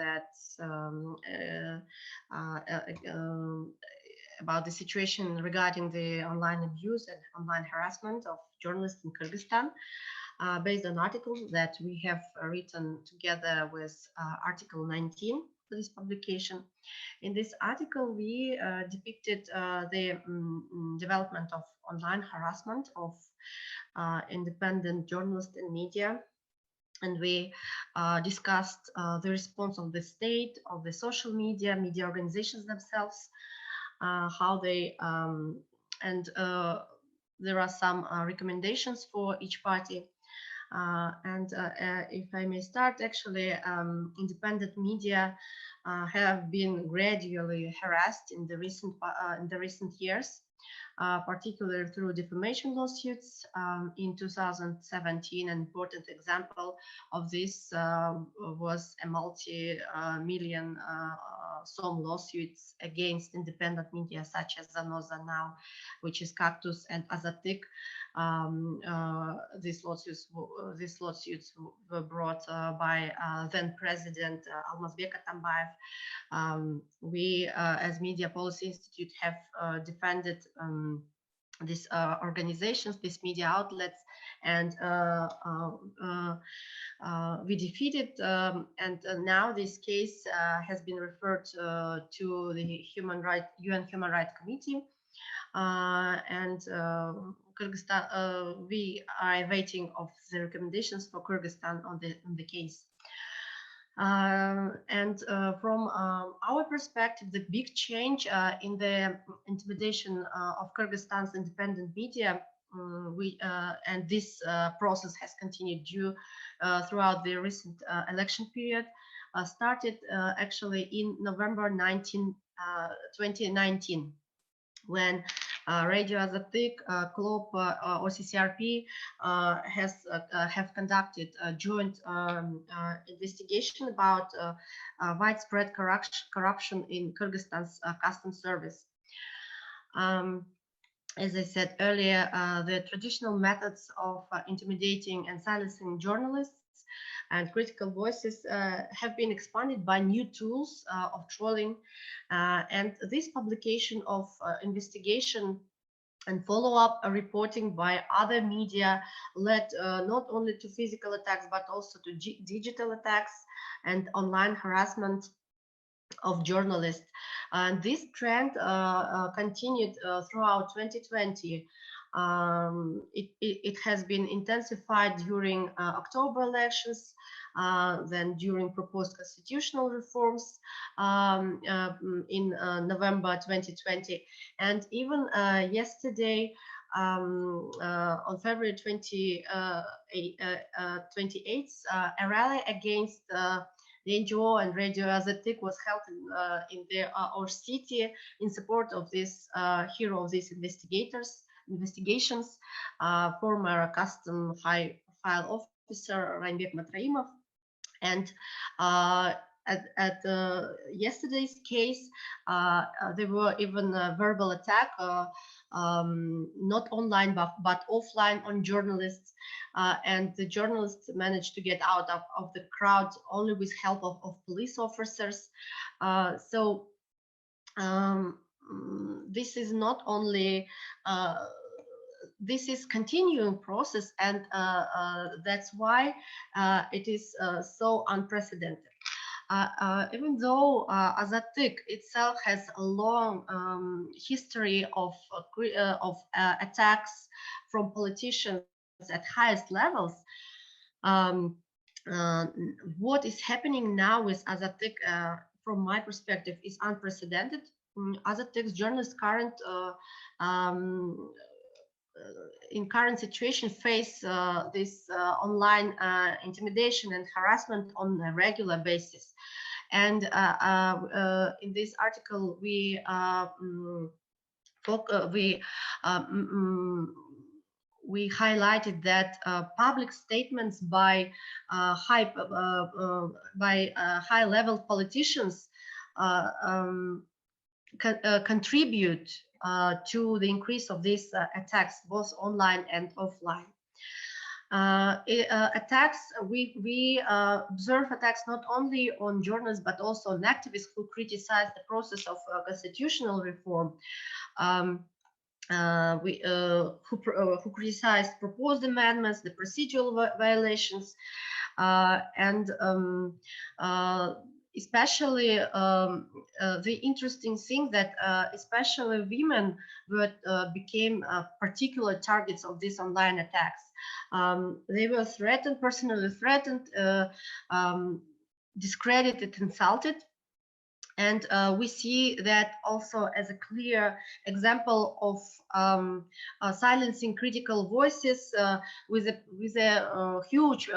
about the situation regarding the online abuse and online harassment of journalists in Kyrgyzstan, based on articles that we have written together with Article 19 for this publication. In this article, we depicted the development of online harassment of independent journalists and media. And we discussed the response of the state, of the social media organizations themselves, how they, and there are some recommendations for each party. If I may start, actually, independent media have been gradually harassed in the recent years, particularly through defamation lawsuits. In 2017, an important example of this was a multi-million sum lawsuits against independent media such as Zanoza now, which is Cactus, and Azatik. These lawsuits were brought by then President Almazbek Atambayev. We, as Media Policy Institute, have defended these organizations, these media outlets, and we defeated, and now this case has been referred to the UN Human Rights Committee, and Kyrgyzstan, we are awaiting of the recommendations for Kyrgyzstan on the case. From our perspective, the big change in the intimidation of Kyrgyzstan's independent media, and this process has continued throughout the recent election period, started actually in November 2019, when Radio Azatik, CLOP, OCCRP have conducted a joint investigation about widespread corruption in Kyrgyzstan's customs service. As I said earlier, the traditional methods of intimidating and silencing journalists and critical voices have been expanded by new tools of trolling, and this publication of investigation and follow-up reporting by other media led not only to physical attacks but also to digital attacks and online harassment of journalists. And this trend continued throughout 2020. It has been intensified during October elections, then during proposed constitutional reforms in November 2020, and even yesterday on February 28th, a rally against the NGO and Radio Azatik was held in our city in support of this hero of these investigations, former custom high-file officer Rainbek Matraimov. And at yesterday's case, there were even a verbal attack, not online but offline, on journalists, and the journalists managed to get out of the crowd only with help of police officers. So this is not only this is continuing process, and that's why it is so unprecedented. Even though Azatik itself has a long history of attacks from politicians at highest levels, what is happening now with Azatik, from my perspective, is unprecedented. Other text journalists in current situation face this online intimidation and harassment on a regular basis. And in this article, we highlighted that public statements by high-level politicians contribute to the increase of these attacks, both online and offline. Attacks, we observe attacks not only on journalists but also on activists who criticize the process of constitutional reform, who criticized proposed amendments, the procedural violations, and especially the interesting thing that especially women became particular targets of these online attacks. They were threatened, personally threatened, discredited, insulted. And we see that also as a clear example of silencing critical voices with a huge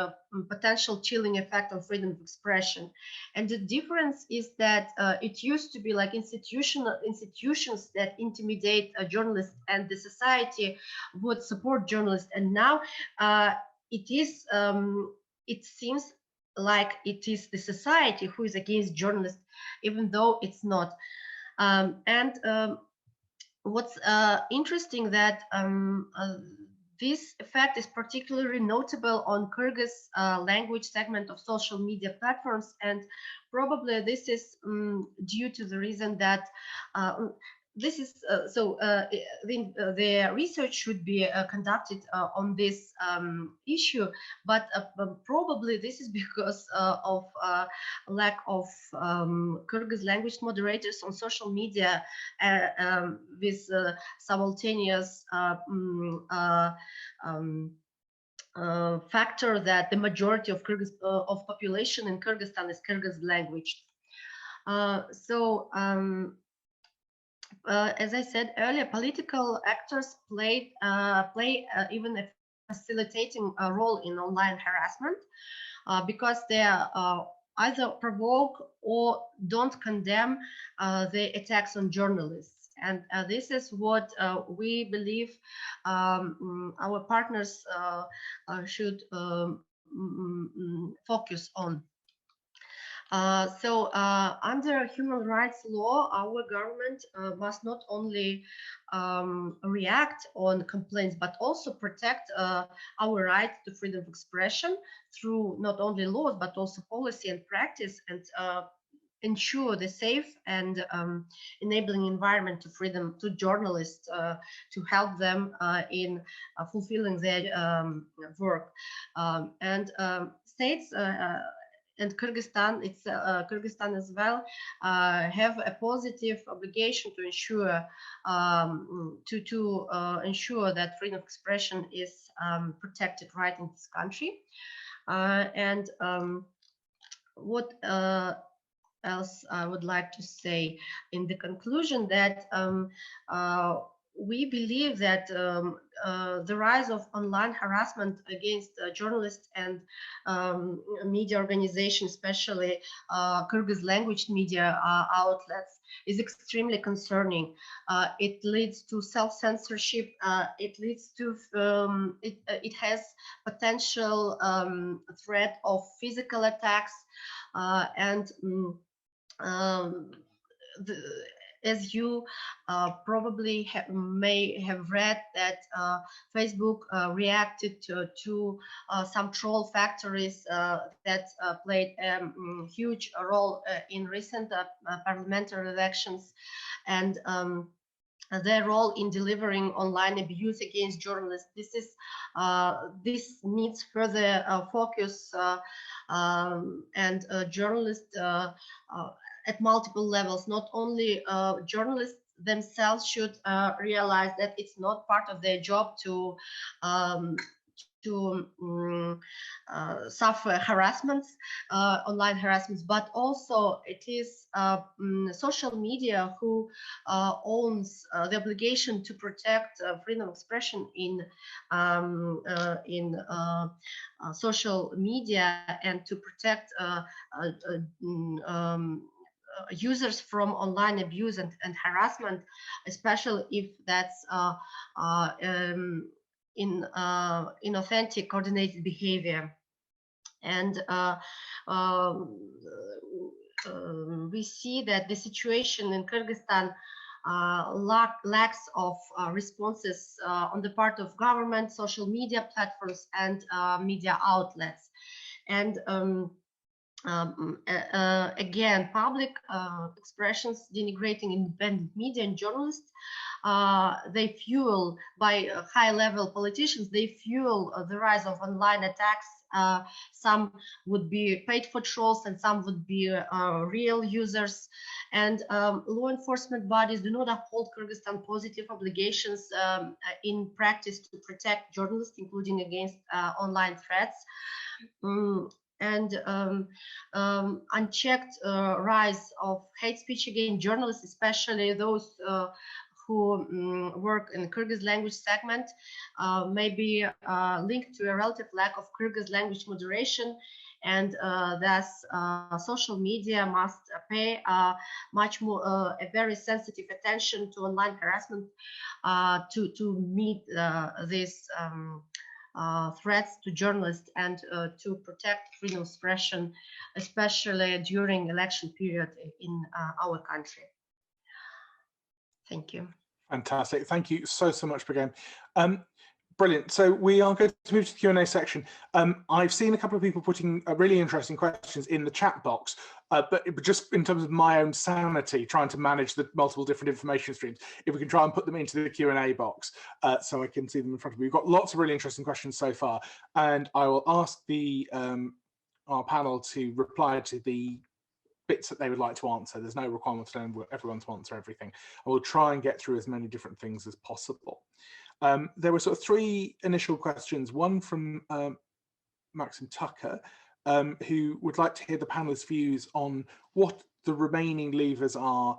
potential chilling effect on freedom of expression. And the difference is that it used to be like institutions that intimidate journalists, and the society would support journalists. And now it seems like it is the society who is against journalists, even though it's not. What's interesting that this effect is particularly notable on Kyrgyz language segment of social media platforms, and probably this is due to the reason that this is the research should be conducted on this issue, but probably this is because of lack of Kyrgyz language moderators on social media with simultaneous factor that the majority of population in Kyrgyzstan is Kyrgyz language. As I said earlier, political actors play even a facilitating role in online harassment because they either provoke or don't condemn the attacks on journalists. And this is what we believe our partners should focus on. Under human rights law, our government must not only react on complaints, but also protect our right to freedom of expression through not only laws, but also policy and practice, and ensure the safe and enabling environment to freedom to journalists to help them in fulfilling their work. States and Kyrgyzstan, Kyrgyzstan as well, have a positive obligation to ensure ensure that freedom of expression is protected right in this country. What else I would like to say in the conclusion, that we believe that the rise of online harassment against journalists and media organizations, especially Kyrgyz language media outlets, is extremely concerning. It leads to self-censorship. It leads to it has potential threat of physical attacks as you probably may have read, that Facebook reacted to some troll factories that played a huge role in recent parliamentary elections, and their role in delivering online abuse against journalists. This needs further focus, and journalists at multiple levels, not only journalists themselves should realize that it's not part of their job to suffer harassments, online harassments, but also it is social media who owns the obligation to protect freedom of expression in social media, and to protect users from online abuse and harassment, especially if that's inauthentic coordinated behavior. And we see that the situation in Kyrgyzstan lacks of responses on the part of government, social media platforms, and media outlets. And again, public expressions denigrating independent media and journalists, they fuel, by high-level politicians, they fuel the rise of online attacks. Some would be paid for trolls, and some would be real users. And law enforcement bodies do not uphold Kyrgyzstan positive obligations in practice to protect journalists, including against online threats. And unchecked rise of hate speech against journalists, especially those who work in the Kyrgyz language segment, may be linked to a relative lack of Kyrgyz language moderation, and thus social media must pay much more a very sensitive attention to online harassment to meet this threats to journalists, and to protect freedom of expression, especially during election period in our country. Thank you. Fantastic. Thank you so much, Begum. Brilliant. So we are going to move to the Q&A section. I've seen a couple of people putting really interesting questions in the chat box, but just in terms of my own sanity, trying to manage the multiple different information streams, if we can try and put them into the Q&A box so I can see them in front of me. We've got lots of really interesting questions so far, and I will ask the our panel to reply to the bits that they would like to answer. There's no requirement for everyone to answer everything. I will try and get through as many different things as possible. There were sort of three initial questions, one from Maxim Tucker, who would like to hear the panelists' views on what the remaining levers are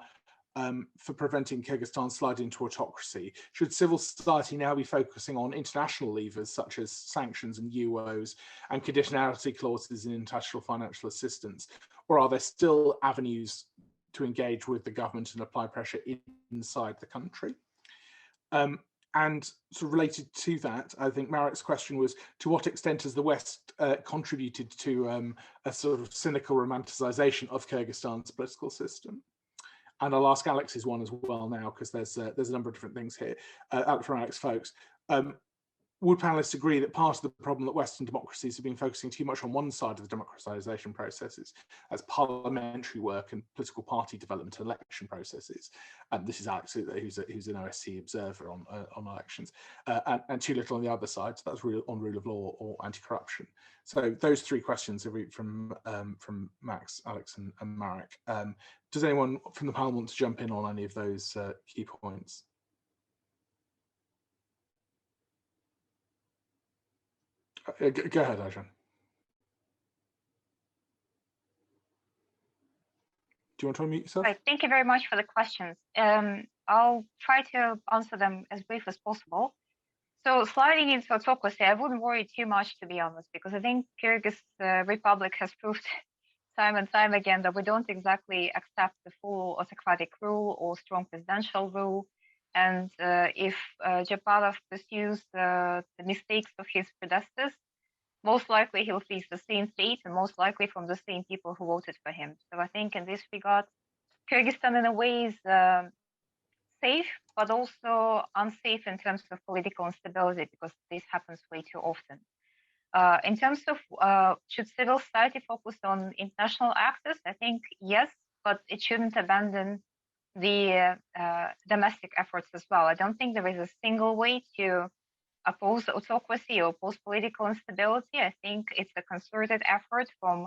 for preventing Kyrgyzstan sliding into autocracy. Should civil society now be focusing on international levers such as sanctions and UOs and conditionality clauses in international financial assistance, or are there still avenues to engage with the government and apply pressure inside the country? And sort of related to that, I think Marek's question was, to what extent has the West contributed to a sort of cynical romanticization of Kyrgyzstan's political system? And I'll ask Alex's one as well now, because there's a number of different things here from Alex folks. Would panelists agree that part of the problem that Western democracies have been focusing too much on one side of the democratization processes, as parliamentary work and political party development and election processes? And this is Alex, who's an OSCE observer on elections, and too little on the other side. So that's on rule of law or anti-corruption. So those three questions are from Max, Alex, and Marek. Does anyone from the panel want to jump in on any of those key points? Go ahead, Ajahn. Do you want to unmute yourself? Right. Thank you very much for the questions. I'll try to answer them as brief as possible. So sliding into autocracy, I wouldn't worry too much, to be honest, because I think Kyrgyz Republic has proved time and time again that we don't exactly accept the full autocratic rule or strong presidential rule. And if Japarov pursues the mistakes of his predecessors, most likely he'll face the same fate, and most likely from the same people who voted for him. So I think in this regard, Kyrgyzstan in a way is safe, but also unsafe in terms of political instability, because this happens way too often. In terms of should civil society focus on international access, I think yes, but it shouldn't abandon the domestic efforts as well. I don't think there is a single way to oppose autocracy or oppose political instability. I think it's a concerted effort from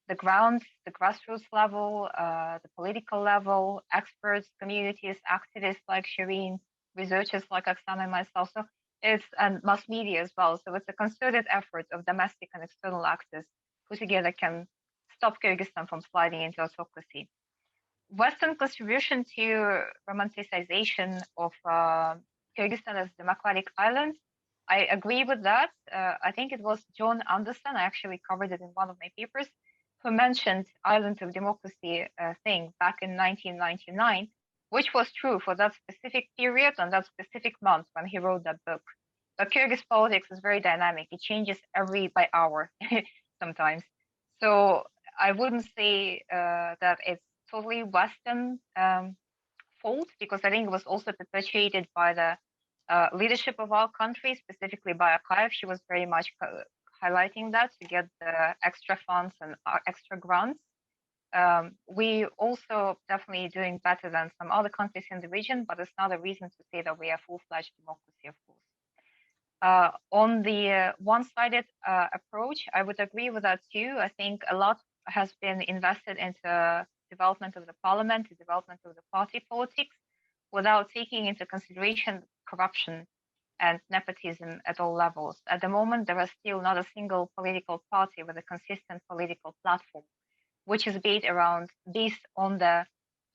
the ground, the grassroots level, the political level, experts, communities, activists like Shireen, researchers like Oksana and myself. So and mass media as well. So it's a concerted effort of domestic and external actors who together can stop Kyrgyzstan from sliding into autocracy. Western contribution to romanticization of Kyrgyzstan as a democratic island, I agree with that. I think it was John Anderson, I actually covered it in one of my papers, who mentioned island of democracy thing back in 1999, which was true for that specific period and that specific month when he wrote that book. But Kyrgyz politics is very dynamic. It changes by hour sometimes. So I wouldn't say that it's totally Western fault, because I think it was also perpetuated by the leadership of our country, specifically by Akayev. She was very much highlighting that to get the extra funds and extra grants. We also definitely doing better than some other countries in the region, but it's not a reason to say that we are full-fledged democracy, of course. On the one-sided approach, I would agree with that too. I think a lot has been invested into development of the parliament, the development of the party politics, without taking into consideration corruption and nepotism at all levels. At the moment, there is still not a single political party with a consistent political platform, which is based on the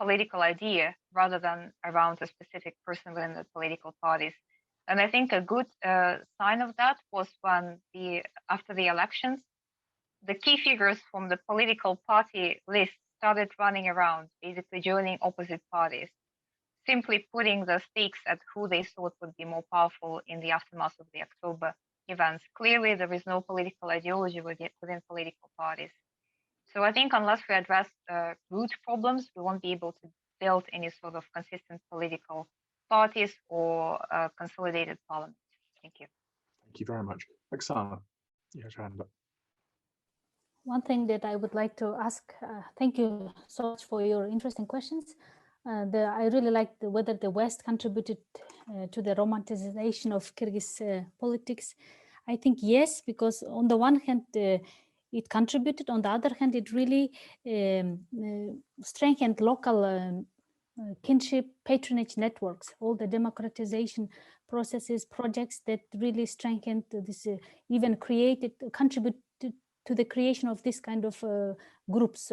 political idea rather than around a specific person within the political parties. And I think a good sign of that was when after the elections, the key figures from the political party list started running around, basically joining opposite parties, simply putting the stakes at who they thought would be more powerful in the aftermath of the October events. Clearly, there is no political ideology within political parties. So I think unless we address root problems, we won't be able to build any sort of consistent political parties or consolidated parliament. Thank you. Thank you very much. Oksana, you have your hand up. One thing that I would like to ask, thank you so much for your interesting questions. I really like whether the West contributed to the romanticization of Kyrgyz politics. I think yes, because on the one hand, it contributed. On the other hand, it really strengthened local kinship, patronage networks, all the democratization processes, projects that really strengthened this, even contributed to the creation of this kind of groups,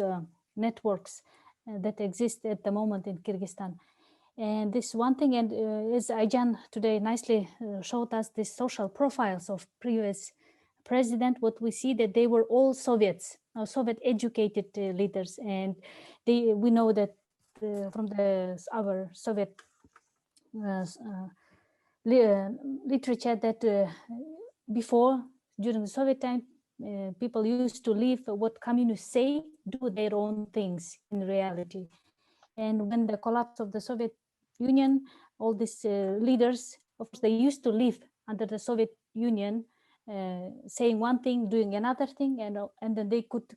networks that exist at the moment in Kyrgyzstan. And this one thing, and as Ayjan today nicely showed us, the social profiles of previous president, what we see that they were all Soviets, Soviet educated leaders. And we know that from our Soviet literature that before, during the Soviet time, people used to live what communists say, do their own things in reality. And when the collapse of the Soviet Union, all these leaders, of course, they used to live under the Soviet Union, saying one thing, doing another thing, and then they could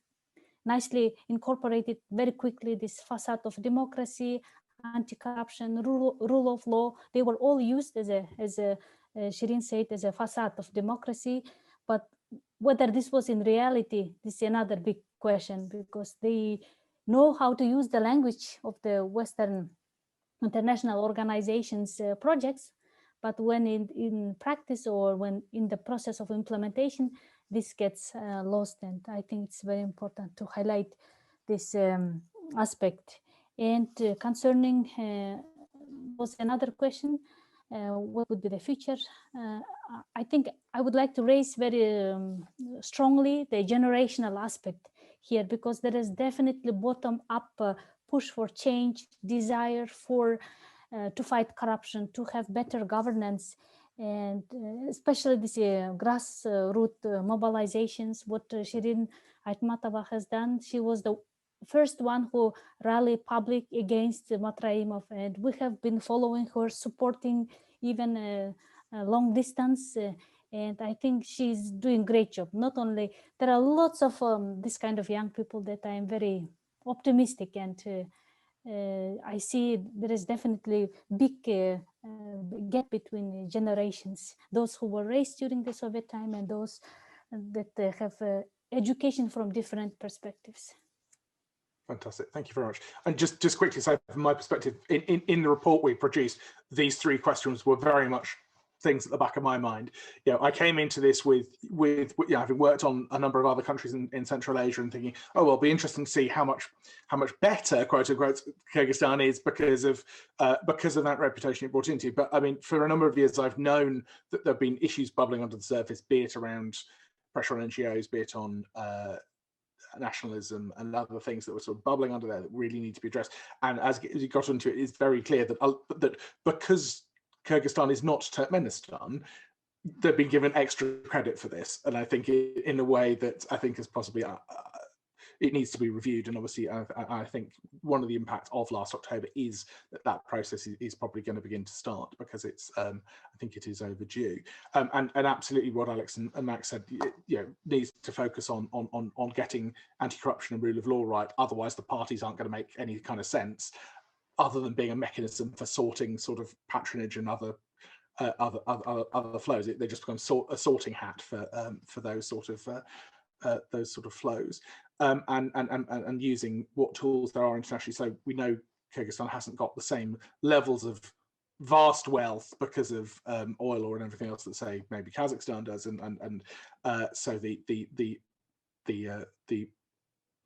nicely incorporate it very quickly, this facade of democracy, anti-corruption, rule of law. They were all used as Shirin said, as a facade of democracy. But whether this was in reality, this is another big question, because they know how to use the language of the Western international organizations' projects, but when in practice or when in the process of implementation, this gets lost. And I think it's very important to highlight this aspect. And concerning was another question, what would be the future? I think I would like to raise very strongly the generational aspect here, because there is definitely bottom-up push for change, desire for to fight corruption, to have better governance, and especially this grassroots mobilizations, what Shirin Aitmatova has done. She was the first one who rallied public against Matraimov, and we have been following her, supporting even long distance, and I think she's doing a great job. Not only, there are lots of this kind of young people that I am very optimistic, and I see there is definitely big gap between generations, those who were raised during the Soviet time and those that have education from different perspectives. Fantastic, thank you very much. And just quickly, so from my perspective, in the report we produced, these three questions were very much things at the back of my mind. You know, I came into this with you know, having worked on a number of other countries in Central Asia and thinking, oh, well, it'll be interesting to see how much better, quote unquote, Kyrgyzstan is because of that reputation it brought into. But I mean, for a number of years, I've known that there've been issues bubbling under the surface, be it around pressure on NGOs, be it on nationalism and other things that were sort of bubbling under there that really need to be addressed. And as you got into it, it's very clear that because Kyrgyzstan is not Turkmenistan, they've been given extra credit for this, and I think in a way that I think is possibly it needs to be reviewed. And obviously, I think one of the impacts of last October is that process is probably going to begin to start, because it's I think it is overdue. And absolutely, what Alex and Max said, you know, needs to focus on getting anti-corruption and rule of law right. Otherwise, the parties aren't going to make any kind of sense, other than being a mechanism for sorting sort of patronage and other flows. They just become a sorting hat for those sort of flows, and using what tools there are internationally. So we know Kyrgyzstan hasn't got the same levels of vast wealth because of oil or everything else that, say, maybe Kazakhstan does, and so the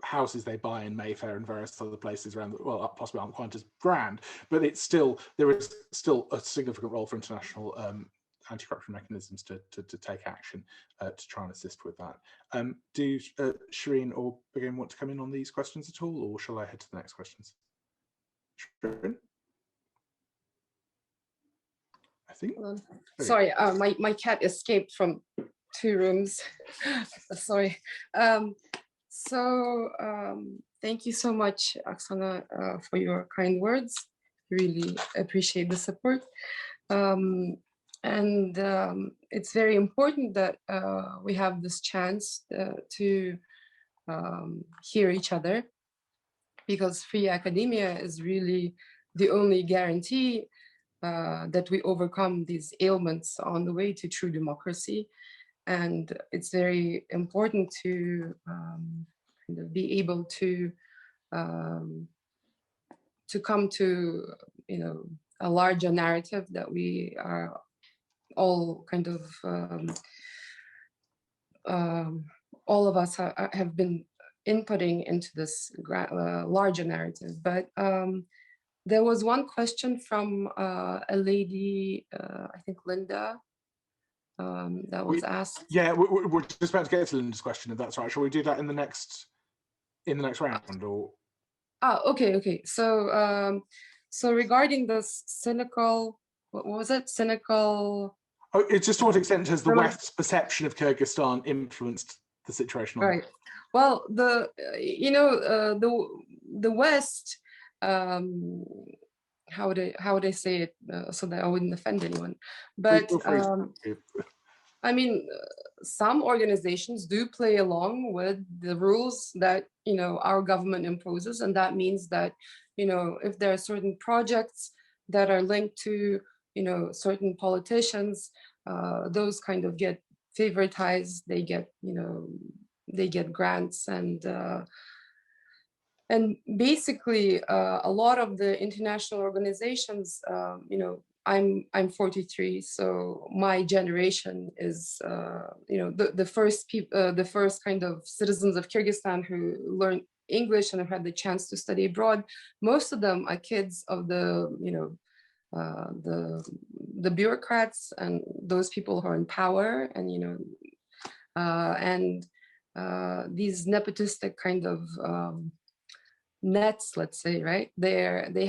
houses they buy in Mayfair and various other places around, well, possibly aren't quite as grand, but there is still a significant role for international anti-corruption mechanisms to take action to try and assist with that. Do Shireen or Begin want to come in on these questions at all, or shall I head to the next questions? Shireen? I think. Sorry, my cat escaped from 2 rooms. Sorry. Thank you so much, Oksana, for your kind words. Really appreciate the support. It's very important that we have this chance to hear each other, because free academia is really the only guarantee that we overcome these ailments on the way to true democracy. And it's very important to kind of be able to come to, you know, a larger narrative that we are all kind of all of us have been inputting into this larger narrative. But there was one question from a lady, I think Linda, that was asked. Yeah, we're just about to get to Linda's question, if that's right. Shall we do that in the next round, or? Okay. So regarding this cynical, what was it? Cynical. Oh, it's just to what extent has the West's perception of Kyrgyzstan influenced the situation? Right. Well, the West. How would I say it so that I wouldn't offend anyone? But I mean, some organizations do play along with the rules that, you know, our government imposes, and that means that, you know, if there are certain projects that are linked to, you know, certain politicians, those kind of get favoritized. They get, you know, they get grants, and basically a lot of the international organizations, you know, I'm 43, so my generation is, you know, the first kind of citizens of Kyrgyzstan who learned English and have had the chance to study abroad. Most of them are kids of the, you know, the bureaucrats and those people who are in power, and, you know, these nepotistic kind of nets, let's say, right? They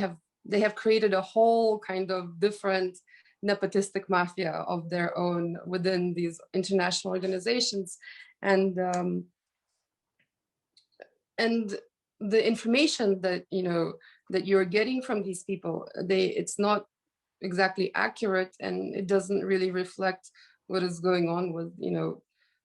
have created a whole kind of different nepotistic mafia of their own within these international organizations, and the information that, you know, that you're getting from these people, it's not exactly accurate, and it doesn't really reflect what is going on with, you know,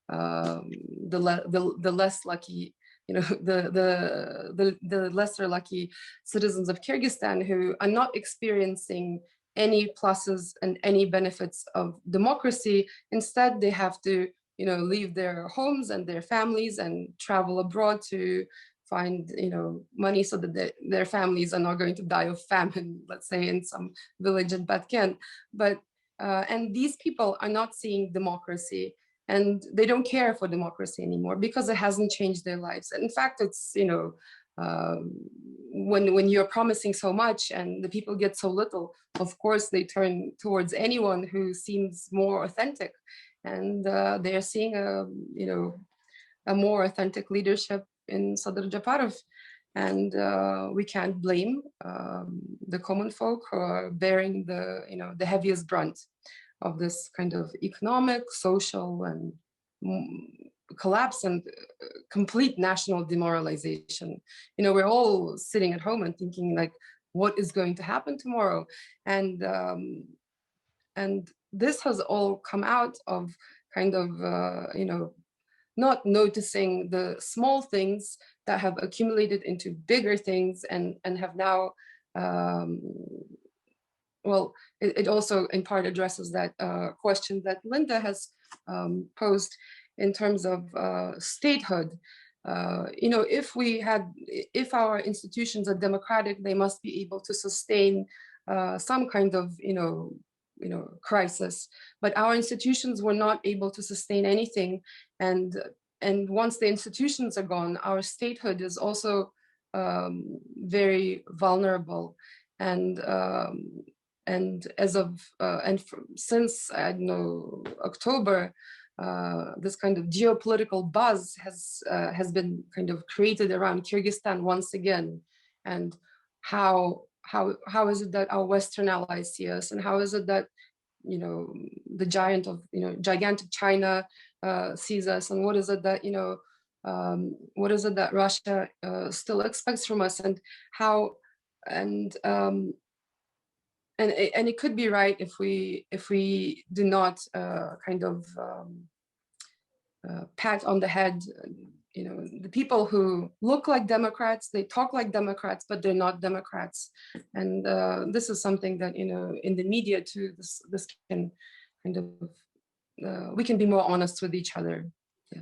the less lucky, you know, the lesser lucky citizens of Kyrgyzstan who are not experiencing any pluses and any benefits of democracy. Instead, they have to, you know, leave their homes and their families and travel abroad to find, you know, money so that their families are not going to die of famine, let's say in some village in Batken. But And these people are not seeing democracy, and they don't care for democracy anymore because it hasn't changed their lives. And in fact, it's, you know, when you're promising so much and the people get so little, of course they turn towards anyone who seems more authentic, and they're seeing you know, a more authentic leadership in Sadr Japarov. And we can't blame the common folk who are bearing the, you know, the heaviest brunt of this kind of economic, social, and collapse and complete national demoralization. You know, we're all sitting at home and thinking like, what is going to happen tomorrow? And this has all come out of kind of, you know, not noticing the small things that have accumulated into bigger things, and have now, well, it also in part addresses that question that Linda has posed in terms of statehood. You know, if our institutions are democratic, they must be able to sustain some kind of, you know, crisis. But our institutions were not able to sustain anything, and once the institutions are gone, our statehood is also very vulnerable. And as of since, I don't know, October, this kind of geopolitical buzz has been kind of created around Kyrgyzstan once again. And how is it that our Western allies see us, and how is it that, you know, the gigantic China sees us, and what is it that, you know, what is it that Russia still expects from us, and how, and it could be right if we do not kind of pat on the head, you know, the people who look like Democrats, they talk like Democrats, but they're not Democrats. And this is something that, you know, in the media too, this can kind of, we can be more honest with each other. Yeah.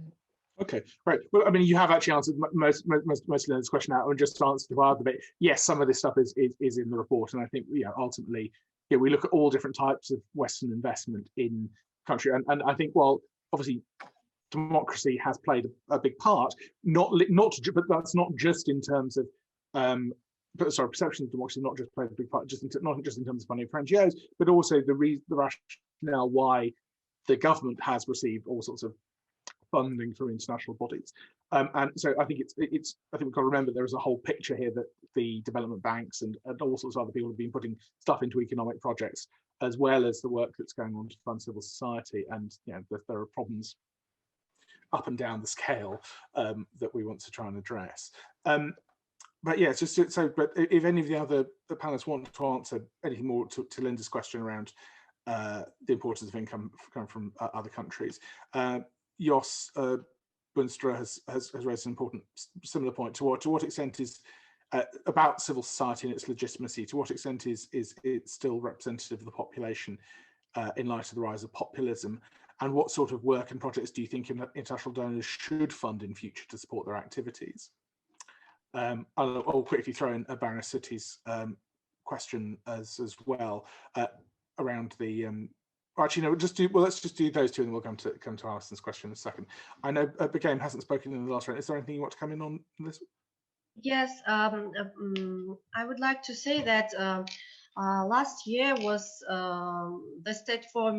Okay, right. Well, I mean, you have actually answered most of this question out, and just to answer the other bit, yes, some of this stuff is in the report, and I think, you know, ultimately, yeah, we look at all different types of Western investment in country, and I think, well, obviously, democracy has played a big part, but that's not just in terms of perception of democracy, not just played a big part, not just in terms of funding for NGOs, but also the rationale why the government has received all sorts of funding from international bodies, and so I think I think we've got to remember there is a whole picture here that the development banks and all sorts of other people have been putting stuff into economic projects, as well as the work that's going on to fund civil society, and, you know, there are problems up and down the scale that we want to try and address. But yeah, just so. But if any of the panelists want to answer anything more to Linda's question around the importance of income coming from other countries, Jos Bunstra has raised an important similar point. To what extent is about civil society and its legitimacy? To what extent is it still representative of the population in light of the rise of populism? And what sort of work and projects do you think international donors should fund in future to support their activities? I'll quickly throw in Baroness Sutti's question as well around the. Actually, no. Let's just do those two, and then we'll come to Alison's question in a second. I know Begum hasn't spoken in the last round. Is there anything you want to come in on this? Yes, I would like to say that last year was the state of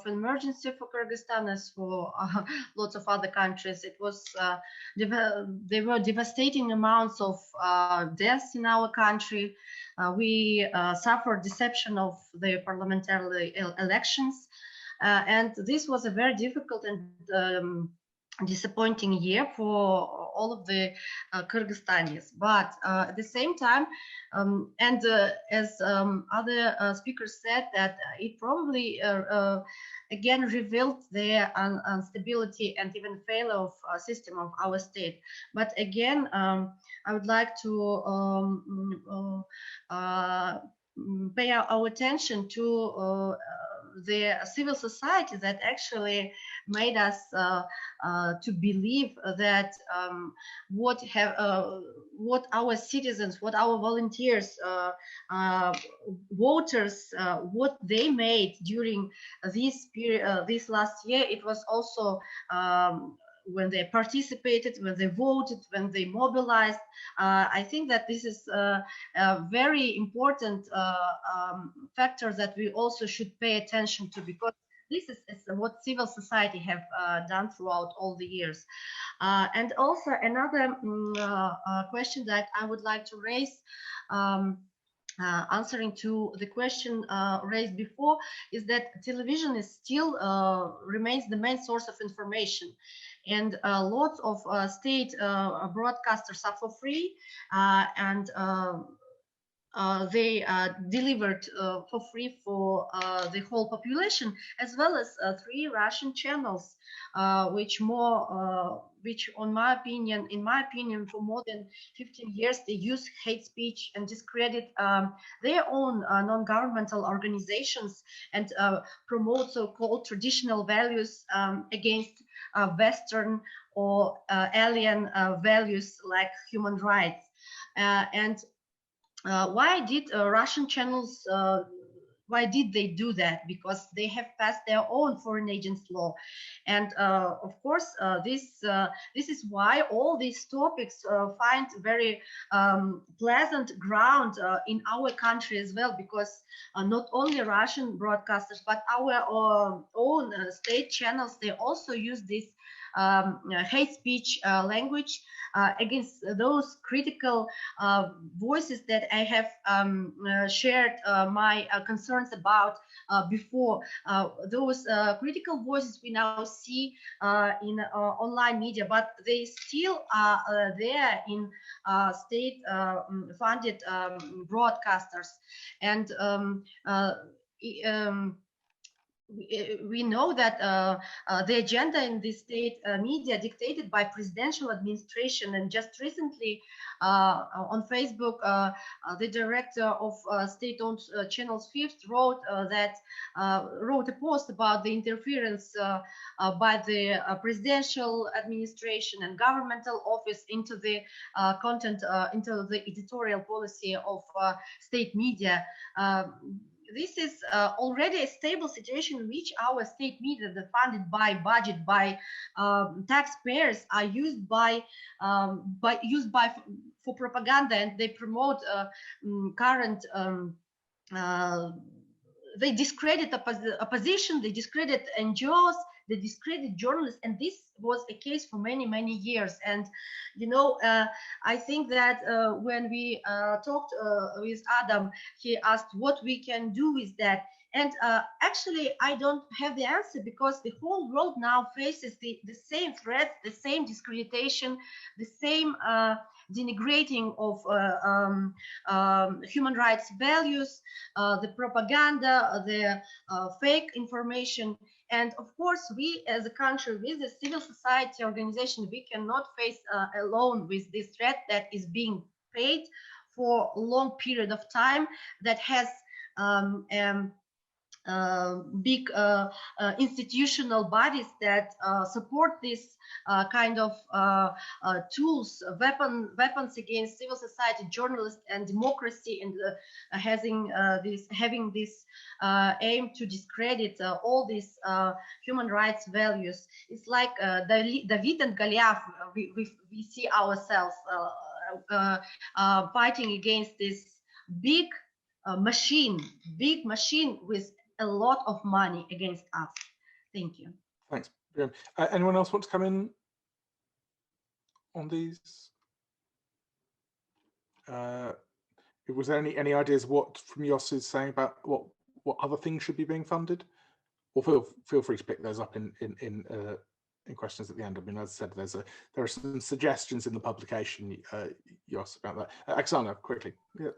emergency for Kyrgyzstan, as for lots of other countries. It was there were devastating amounts of deaths in our country. We suffered deception of the parliamentary elections, and this was a very difficult and disappointing year for all of the Kyrgyzstanis. But at the same time, as other speakers said, that it probably again revealed the instability and even failure of system of our state. But again, I would like to pay our attention to the civil society that actually made us to believe that what our citizens, what our volunteers, voters, what they made during this period, this last year, it was also when they participated, when they voted, when they mobilized. I think that this is a very important factor that we also should pay attention to, because this is what civil society have done throughout all the years. And also another question that I would like to raise, answering to the question raised before, is that television is still remains the main source of information, and lots of state broadcasters are for free, and they delivered for free for the whole population, as well as 3 Russian channels, which in my opinion, for more than 15 years, they use hate speech and discredit their own non-governmental organizations, and promote so-called traditional values against Western or alien values like human rights. And why did Russian channels, why did they do that? Because they have passed their own foreign agents law. And of course, this is why all these topics find very pleasant ground in our country as well, because not only Russian broadcasters, but our own state channels, they also use this hate speech language against those critical voices that I have shared my concerns about before. Those critical voices we now see in online media, but they still are there in state funded broadcasters. And we know that the agenda in the state media dictated by presidential administration, and just recently on Facebook, the director of state-owned channels Fifth wrote wrote a post about the interference by the presidential administration and governmental office into the content, into the editorial policy of state media. This is already a stable situation in which our state media, that funded by budget by taxpayers, are used for propaganda, and they promote current. They discredit opposition, they discredit NGOs, they discredit journalists, and this was a case for many years. And you know, I think that when we talked with Adam, he asked what we can do with that. And actually, I don't have the answer, because the whole world now faces the same threats, the same discreditation, the same denigrating of human rights values, the propaganda, the fake information. And of course, we as a country, with the civil society organization, we cannot face alone with this threat that is being paid for a long period of time, that has big institutional bodies that support this kind of tools, weapons against civil society, journalists, and democracy, and having this aim to discredit all these human rights values. It's like David and Goliath. We see ourselves fighting against this big machine with a lot of money against us. Thank you. Thanks. Anyone else want to come in on these? Was there any ideas what from Jos is saying about what other things should be being funded? Or feel free to pick those up in questions at the end. I mean, as I said, there are some suggestions in the publication, Jos, about that. Oksana, quickly. Yeah,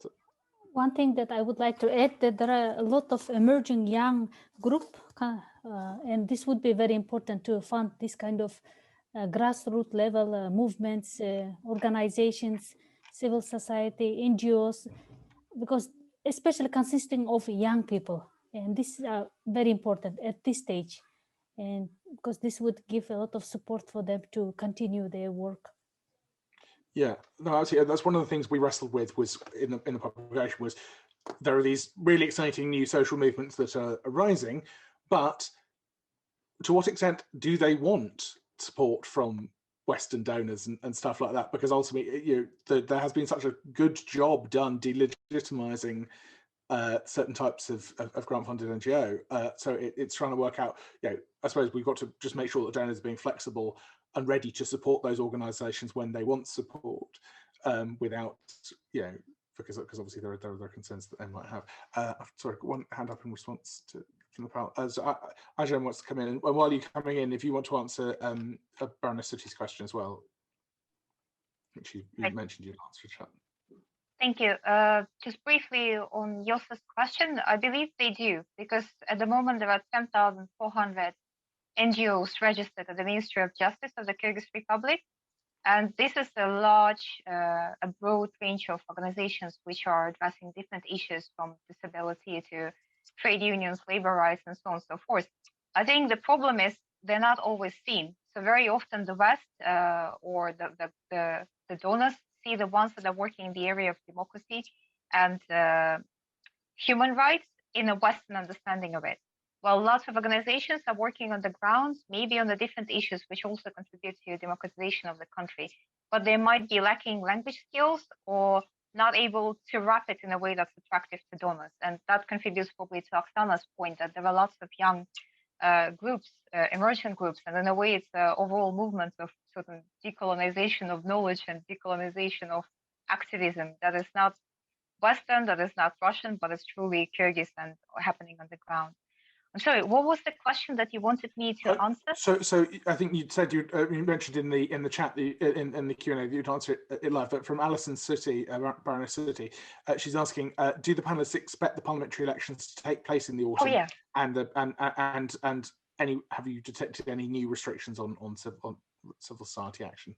one thing that I would like to add, that there are a lot of emerging young group, and this would be very important to fund this kind of grassroots level movements, organizations, civil society, NGOs, because especially consisting of young people, and this is very important at this stage. And because this would give a lot of support for them to continue their work. Yeah, no, actually, that's one of the things we wrestled with was in the publication was there are these really exciting new social movements that are arising, but to what extent do they want support from Western donors and stuff like that? Because ultimately, there has been such a good job done delegitimizing certain types of grant-funded NGO. So it's trying to work out, I suppose we've got to just make sure that donors are being flexible and ready to support those organisations when they want support, without, because obviously there are concerns that they might have. Sorry, one hand up in response from the panel. Ajahn wants to come in, and while you're coming in, if you want to answer Baroness Sutti's question as well, which you mentioned you'd answer chat. Thank you. Just briefly on Yosa's question, I believe they do, because at the moment there are 10,400 NGOs registered at the Ministry of Justice of the Kyrgyz Republic. And this is a large, a broad range of organizations which are addressing different issues from disability to trade unions, labor rights, and so on and so forth. I think the problem is they're not always seen. So very often the West or the donors see the ones that are working in the area of democracy and human rights in a Western understanding of it. Well, lots of organizations are working on the ground, maybe on the different issues which also contribute to democratization of the country, but they might be lacking language skills or not able to wrap it in a way that's attractive to donors. And that contributes probably to Oksana's point that there are lots of young groups, emergent groups, and in a way it's an overall movement of certain decolonization of knowledge and decolonization of activism that is not Western, that is not Russian, but it's truly Kyrgyz and happening on the ground. I'm sorry, what was the question that you wanted me to answer? So I think you said you mentioned in the chat in the Q&A that you'd answer it live, but from Alison Suttie, Baroness Suttie, she's asking, do the panelists expect the parliamentary elections to take place in the autumn? Oh, yeah. And have you detected any new restrictions on civil society action?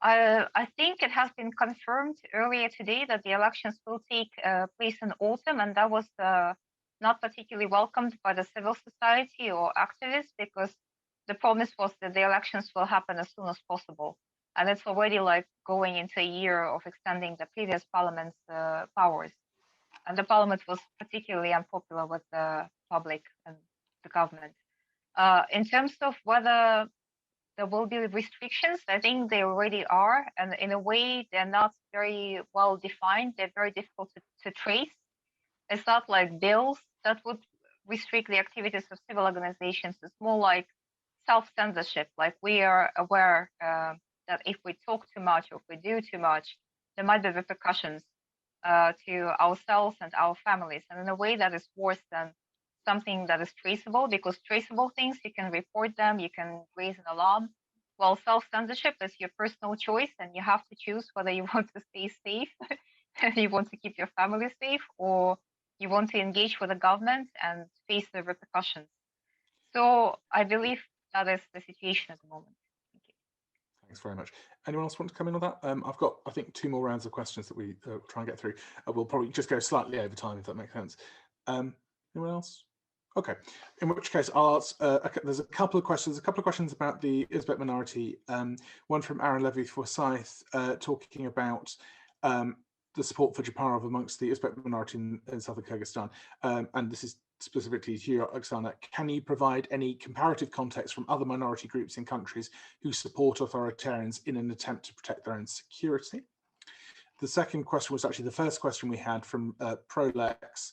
I think it has been confirmed earlier today that the elections will take place in autumn, and that was not particularly welcomed by the civil society or activists, because the promise was that the elections will happen as soon as possible. And it's already like going into a year of extending the previous parliament's powers. And the parliament was particularly unpopular with the public and the government. In terms of whether there will be restrictions, I think they already are. And in a way, they're not very well defined. They're very difficult to trace. It's not like bills that would restrict the activities of civil organizations. It's more like self-censorship. Like we are aware that if we talk too much or if we do too much, there might be repercussions to ourselves and our families. And in a way that is worse than something that is traceable, because traceable things, you can report them, you can raise an alarm. Well, self-censorship is your personal choice, and you have to choose whether you want to stay safe and you want to keep your family safe, or you want to engage with the government and face the repercussions. So I believe that is the situation at the moment. Thank you. Thanks very much. Anyone else want to come in on that? I've got, I think, 2 more rounds of questions that we try and get through. We'll probably just go slightly over time, if that makes sense. Anyone else? Okay, in which case I'll ask, there's a couple of questions about the Uzbek minority. One from Aaron Levy-Forsyth talking about the support for Japarov amongst the Uzbek minority in southern Kyrgyzstan. And this is specifically to you, Oksana. Can you provide any comparative context from other minority groups in countries who support authoritarians in an attempt to protect their own security? The second question was actually the first question we had from Prolex,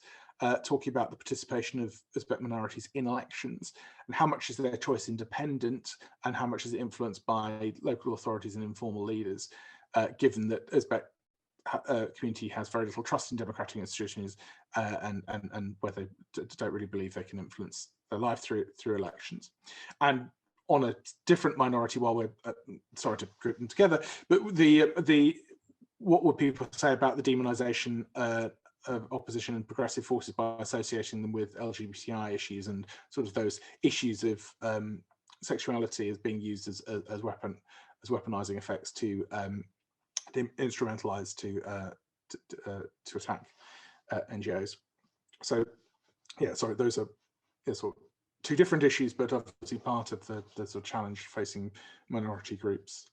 talking about the participation of Uzbek minorities in elections and how much is their choice independent and how much is it influenced by local authorities and informal leaders, given that Uzbek community has very little trust in democratic institutions and where they don't really believe they can influence their life through elections. And on a different minority, while we're sorry to group them together, but what would people say about the demonization of opposition and progressive forces by associating them with LGBTI issues and sort of those issues of sexuality as being used as weaponizing effects to instrumentalized to attack NGOs. So yeah, sorry, those are sort of two different issues, but obviously part of the sort of challenge facing minority groups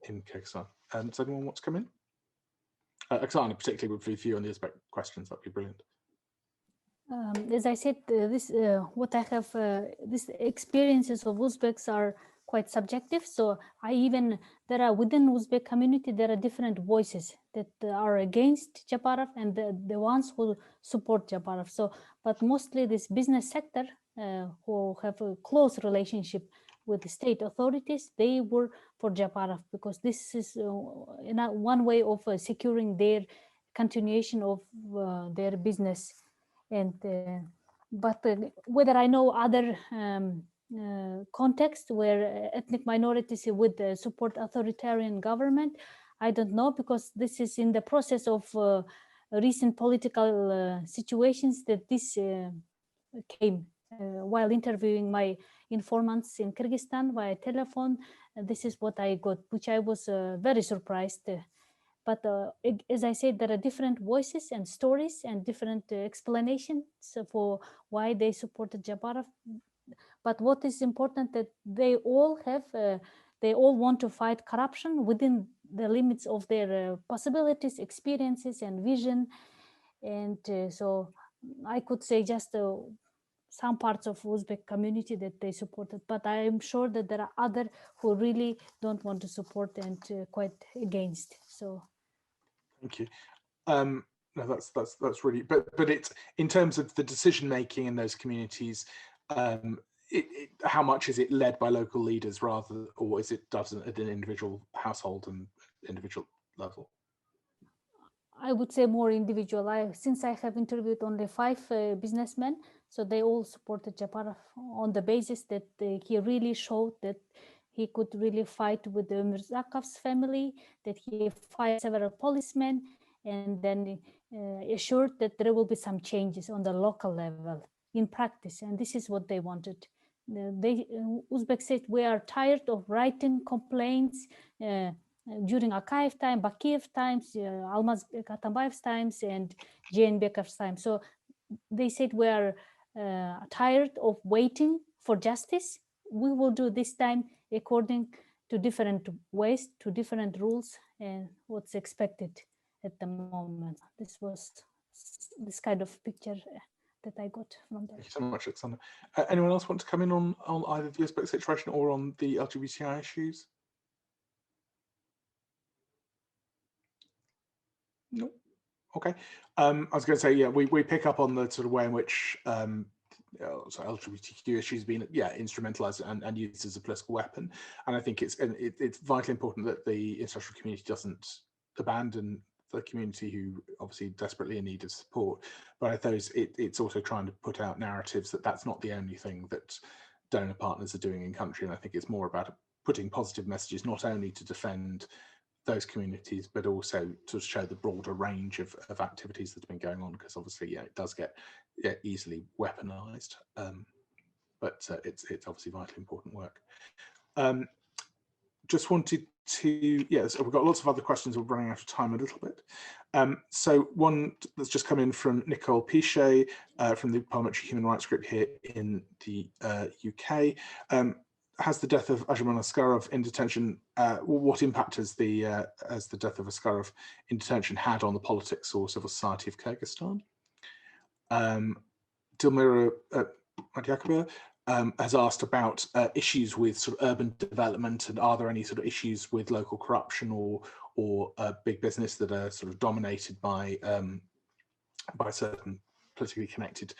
in Kyrgyzstan. Does anyone want to come in? Oksana particularly would be for you on the Uzbek questions. That'd be brilliant. As I said, what I have, these experiences of Uzbeks are quite subjective. So there are within Uzbek community, there are different voices that are against Japarov and the ones who support Japarov. So, but mostly this business sector who have a close relationship with the state authorities, they were for Japarov because this is one way of securing their continuation of their business. And but whether I know other context where ethnic minorities would support authoritarian government, I don't know, because this is in the process of recent political situations that this came while interviewing my informants in Kyrgyzstan via telephone. This is what I got, which I was very surprised. But as I said, there are different voices and stories and different explanations for why they supported Japarov. But what is important that they all have, they all want to fight corruption within the limits of their possibilities, experiences, and vision. And so I could say just some parts of Uzbek community that they supported, but I am sure that there are other who really don't want to support and quite against. So. Thank you. No, that's really, but it's in terms of the decision making in those communities. How much is it led by local leaders rather, or is it done at an individual household and individual level? I would say more individual. Since I have interviewed only 5 businessmen, so they all supported Japarov on the basis that he really showed that he could really fight with the Mirzakov's family, that he fired several policemen, and then assured that there will be some changes on the local level in practice. And this is what they wanted. Uzbeks said, we are tired of writing complaints during Akayev time, Bakiev times, Almaz Atambayev's times, and Jeenbekov's time. So they said we are tired of waiting for justice. We will do this time according to different ways, to different rules, and what's expected at the moment. This was this kind of picture that I got from there. Thank you so much, Oksana. Anyone else want to come in on either the Uzbek situation or on the LGBTI issues? No. Okay. I was going to say, yeah, we pick up on the sort of way in which LGBTQ issues have been instrumentalized and used as a political weapon, and I think it's vitally important that the international community doesn't abandon the community who obviously desperately in need of support, but I suppose it's also trying to put out narratives that that's not the only thing that donor partners are doing in country, and I think it's more about putting positive messages not only to defend those communities, but also to show the broader range of activities that have been going on, because obviously, it does get easily weaponized, but it's obviously vitally important work. Just wanted to, so we've got lots of other questions. We're running out of time a little bit. So one that's just come in from Nicole Pichet from the Parliamentary Human Rights Group here in the UK. Has the death of Ajman Askarov in detention, what impact has the death of Askarov in detention had on the politics or civil society of Kyrgyzstan? Dilmira Madyakova has asked about issues with sort of urban development, and are there any sort of issues with local corruption or big business that are sort of dominated by certain politically connected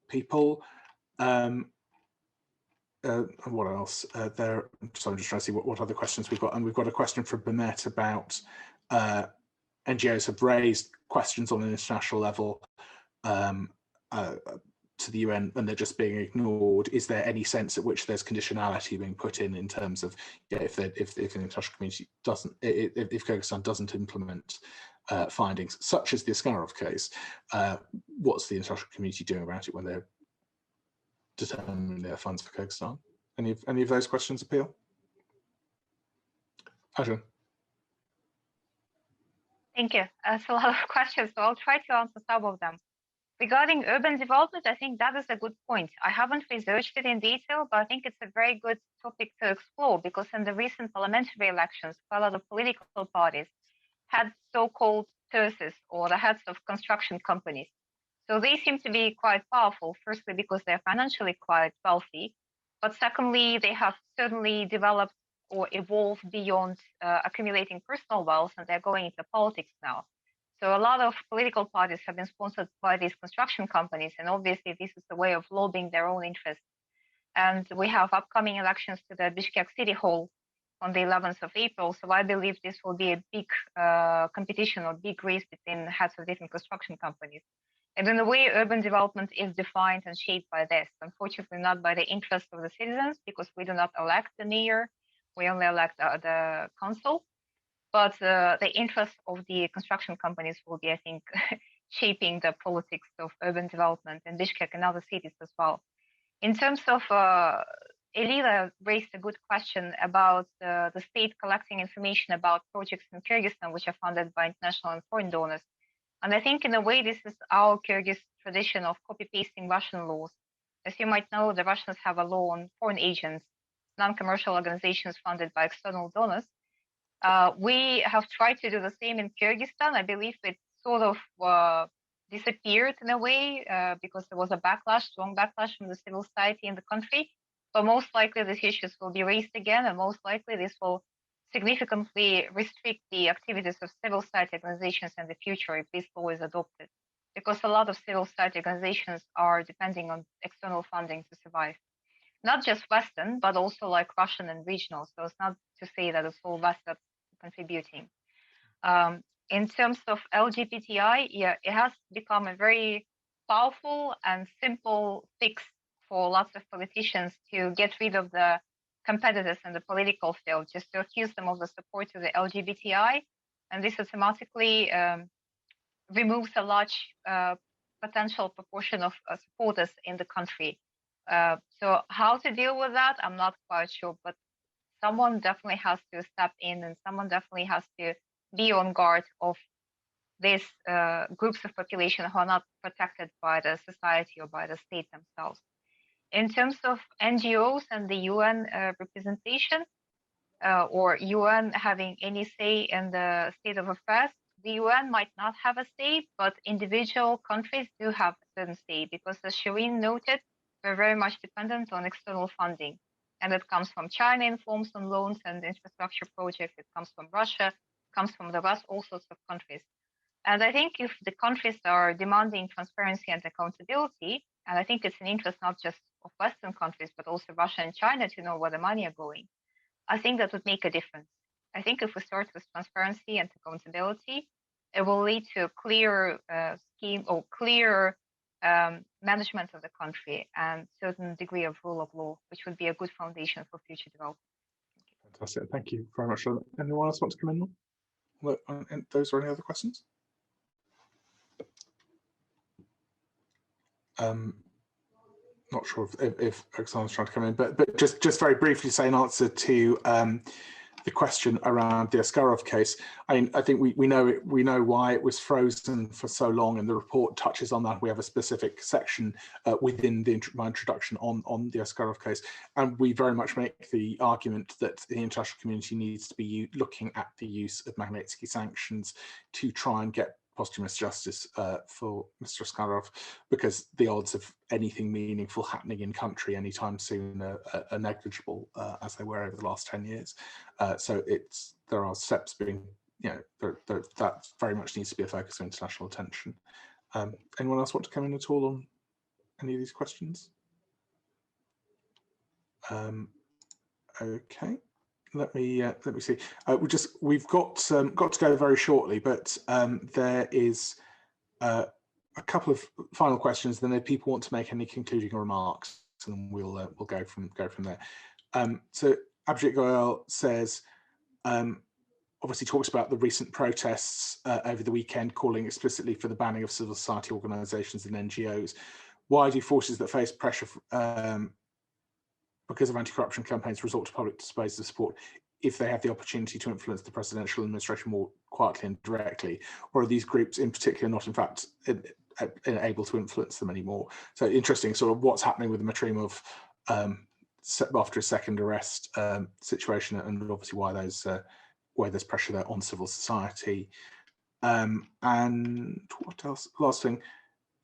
people? What else there? So I'm just trying to see what other questions we've got, and we've got a question from Bemet about NGOs have raised questions on an international level to the UN and they're just being ignored. Is there any sense at which there's conditionality being put in terms of if the international community doesn't, if Kyrgyzstan doesn't implement findings such as the Askarov case, what's the international community doing about it when they're determining their funds for Kyrgyzstan? Any of those questions appeal? Ajahn. Thank you. That's a lot of questions, so I'll try to answer some of them. Regarding urban development, I think that is a good point. I haven't researched it in detail, but I think it's a very good topic to explore, because in the recent parliamentary elections, a lot of political parties had so-called TERSs, or the heads of construction companies. So they seem to be quite powerful, firstly, because they're financially quite wealthy, but secondly, they have certainly developed or evolved beyond accumulating personal wealth, and they're going into politics now. So a lot of political parties have been sponsored by these construction companies, and obviously this is a way of lobbying their own interests. And we have upcoming elections to the Bishkek City Hall on the 11th of April. So I believe this will be a big competition or big race between heads of different construction companies. And in a way, urban development is defined and shaped by this, unfortunately not by the interests of the citizens, because we do not elect the mayor, we only elect the council. But the interests of the construction companies will be, I think, shaping the politics of urban development in Bishkek and other cities as well. In terms of, Elila raised a good question about the state collecting information about projects in Kyrgyzstan, which are funded by international and foreign donors. And I think in a way, this is our Kyrgyz tradition of copy-pasting Russian laws. As you might know, the Russians have a law on foreign agents, non-commercial organizations funded by external donors. We have tried to do the same in Kyrgyzstan. I believe it sort of disappeared in a way because there was a backlash, strong backlash from the civil society in the country. But most likely these issues will be raised again, and most likely this will significantly restrict the activities of civil society organizations in the future if this law is adopted, because a lot of civil society organizations are depending on external funding to survive. Not just Western, but also like Russian and regional. So it's not to say that it's all West that's contributing. In terms of LGBTI, yeah, it has become a very powerful and simple fix for lots of politicians to get rid of the competitors in the political field, just to accuse them of the support to the LGBTI. And this automatically removes a large potential proportion of supporters in the country. So how to deal with that, I'm not quite sure, but someone definitely has to step in, and someone definitely has to be on guard of these groups of population who are not protected by the society or by the state themselves. In terms of NGOs and the UN representation, or UN having any say in the state of affairs, the UN might not have a say, but individual countries do have a certain say, because as Shireen noted, we're very much dependent on external funding. And it comes from China in forms of loans and infrastructure projects. It comes from Russia, it comes from the West, all sorts of countries. And I think if the countries are demanding transparency and accountability, and I think it's an interest not just of Western countries, but also Russia and China to know where the money are going, I think that would make a difference. I think if we start with transparency and accountability, it will lead to a clear scheme or clear management of the country and certain degree of rule of law, which would be a good foundation for future development. Fantastic. Thank you very much. Anyone else want to come in? And those are any other questions? Not sure if Oksana's trying to come in, but just very briefly say an answer to the question around the Askarov case. I mean, I think we know why it was frozen for so long, and the report touches on that. We have a specific section within my introduction on the Askarov case, and we very much make the argument that the international community needs to be looking at the use of Magnitsky sanctions to try and get posthumous justice for Mr. Askarov, because the odds of anything meaningful happening in country anytime soon are negligible, as they were over the last 10 years. So there are steps being, that very much needs to be a focus of international attention. Anyone else want to come in at all on any of these questions? Okay. Let me see. We've got to go very shortly, but there is a couple of final questions. Then if people want to make any concluding remarks, and we'll go from there. So Abhijit Goyal says, obviously talks about the recent protests over the weekend, calling explicitly for the banning of civil society organisations and NGOs. Why do forces that face pressure because of anti-corruption campaigns resort to public displays of support if they have the opportunity to influence the presidential administration more quietly and directly? Or are these groups in particular not in fact able to influence them anymore. So interesting, sort of what's happening with the Matrimov after a second arrest situation, and obviously why there's pressure there on civil society. And what else? Last thing,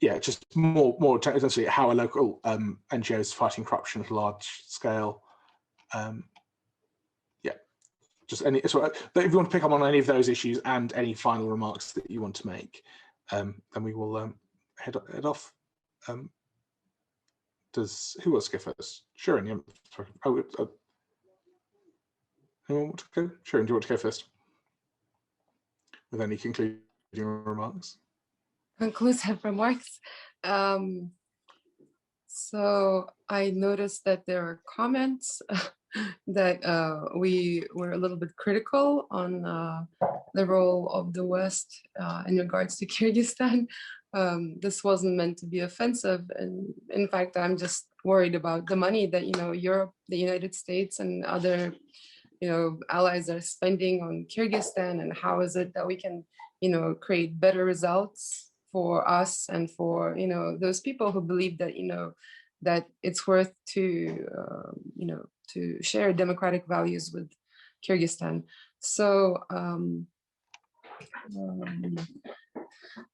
yeah, just more essentially how a local NGO is fighting corruption at a large scale. Yeah, just any. So if you want to pick up on any of those issues and any final remarks that you want to make, then we will head off. Who wants to go first? Sharon, yeah. Anyone want to go? Sharon, do you want to go first with any concluding remarks? Conclusive remarks. So I noticed that there are comments that we were a little bit critical on the role of the West in regards to Kyrgyzstan. This wasn't meant to be offensive, and in fact, I'm just worried about the money that Europe, the United States, and other allies are spending on Kyrgyzstan, and how is it that we can create better results for us and for those people who believe that that it's worth to to share democratic values with Kyrgyzstan. So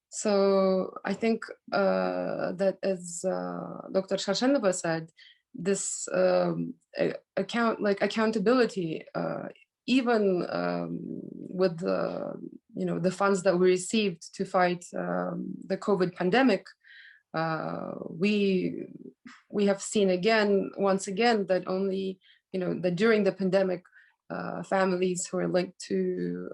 so I think that, as Dr. Shashanova said, this accountability, even with the funds that we received to fight the COVID pandemic, we have seen once again that only that during the pandemic, families who are linked to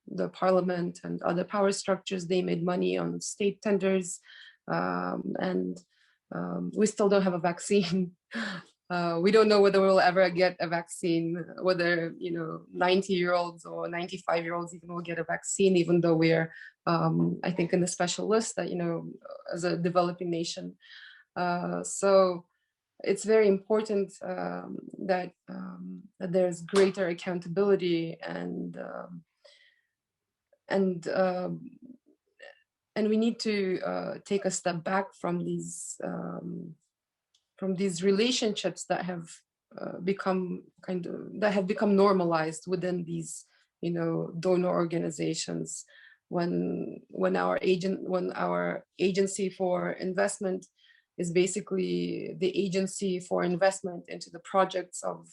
the parliament and other power structures, they made money on state tenders, and we still don't have a vaccine. We don't know whether we'll ever get a vaccine, whether 90-year-olds or 95-year-olds even will get a vaccine, even though we're I think in the special list that as a developing nation. So it's very important that there's greater accountability, and we need to take a step back from these relationships that have become normalized within these donor organizations. When our agency for investment is basically the agency for investment into the projects of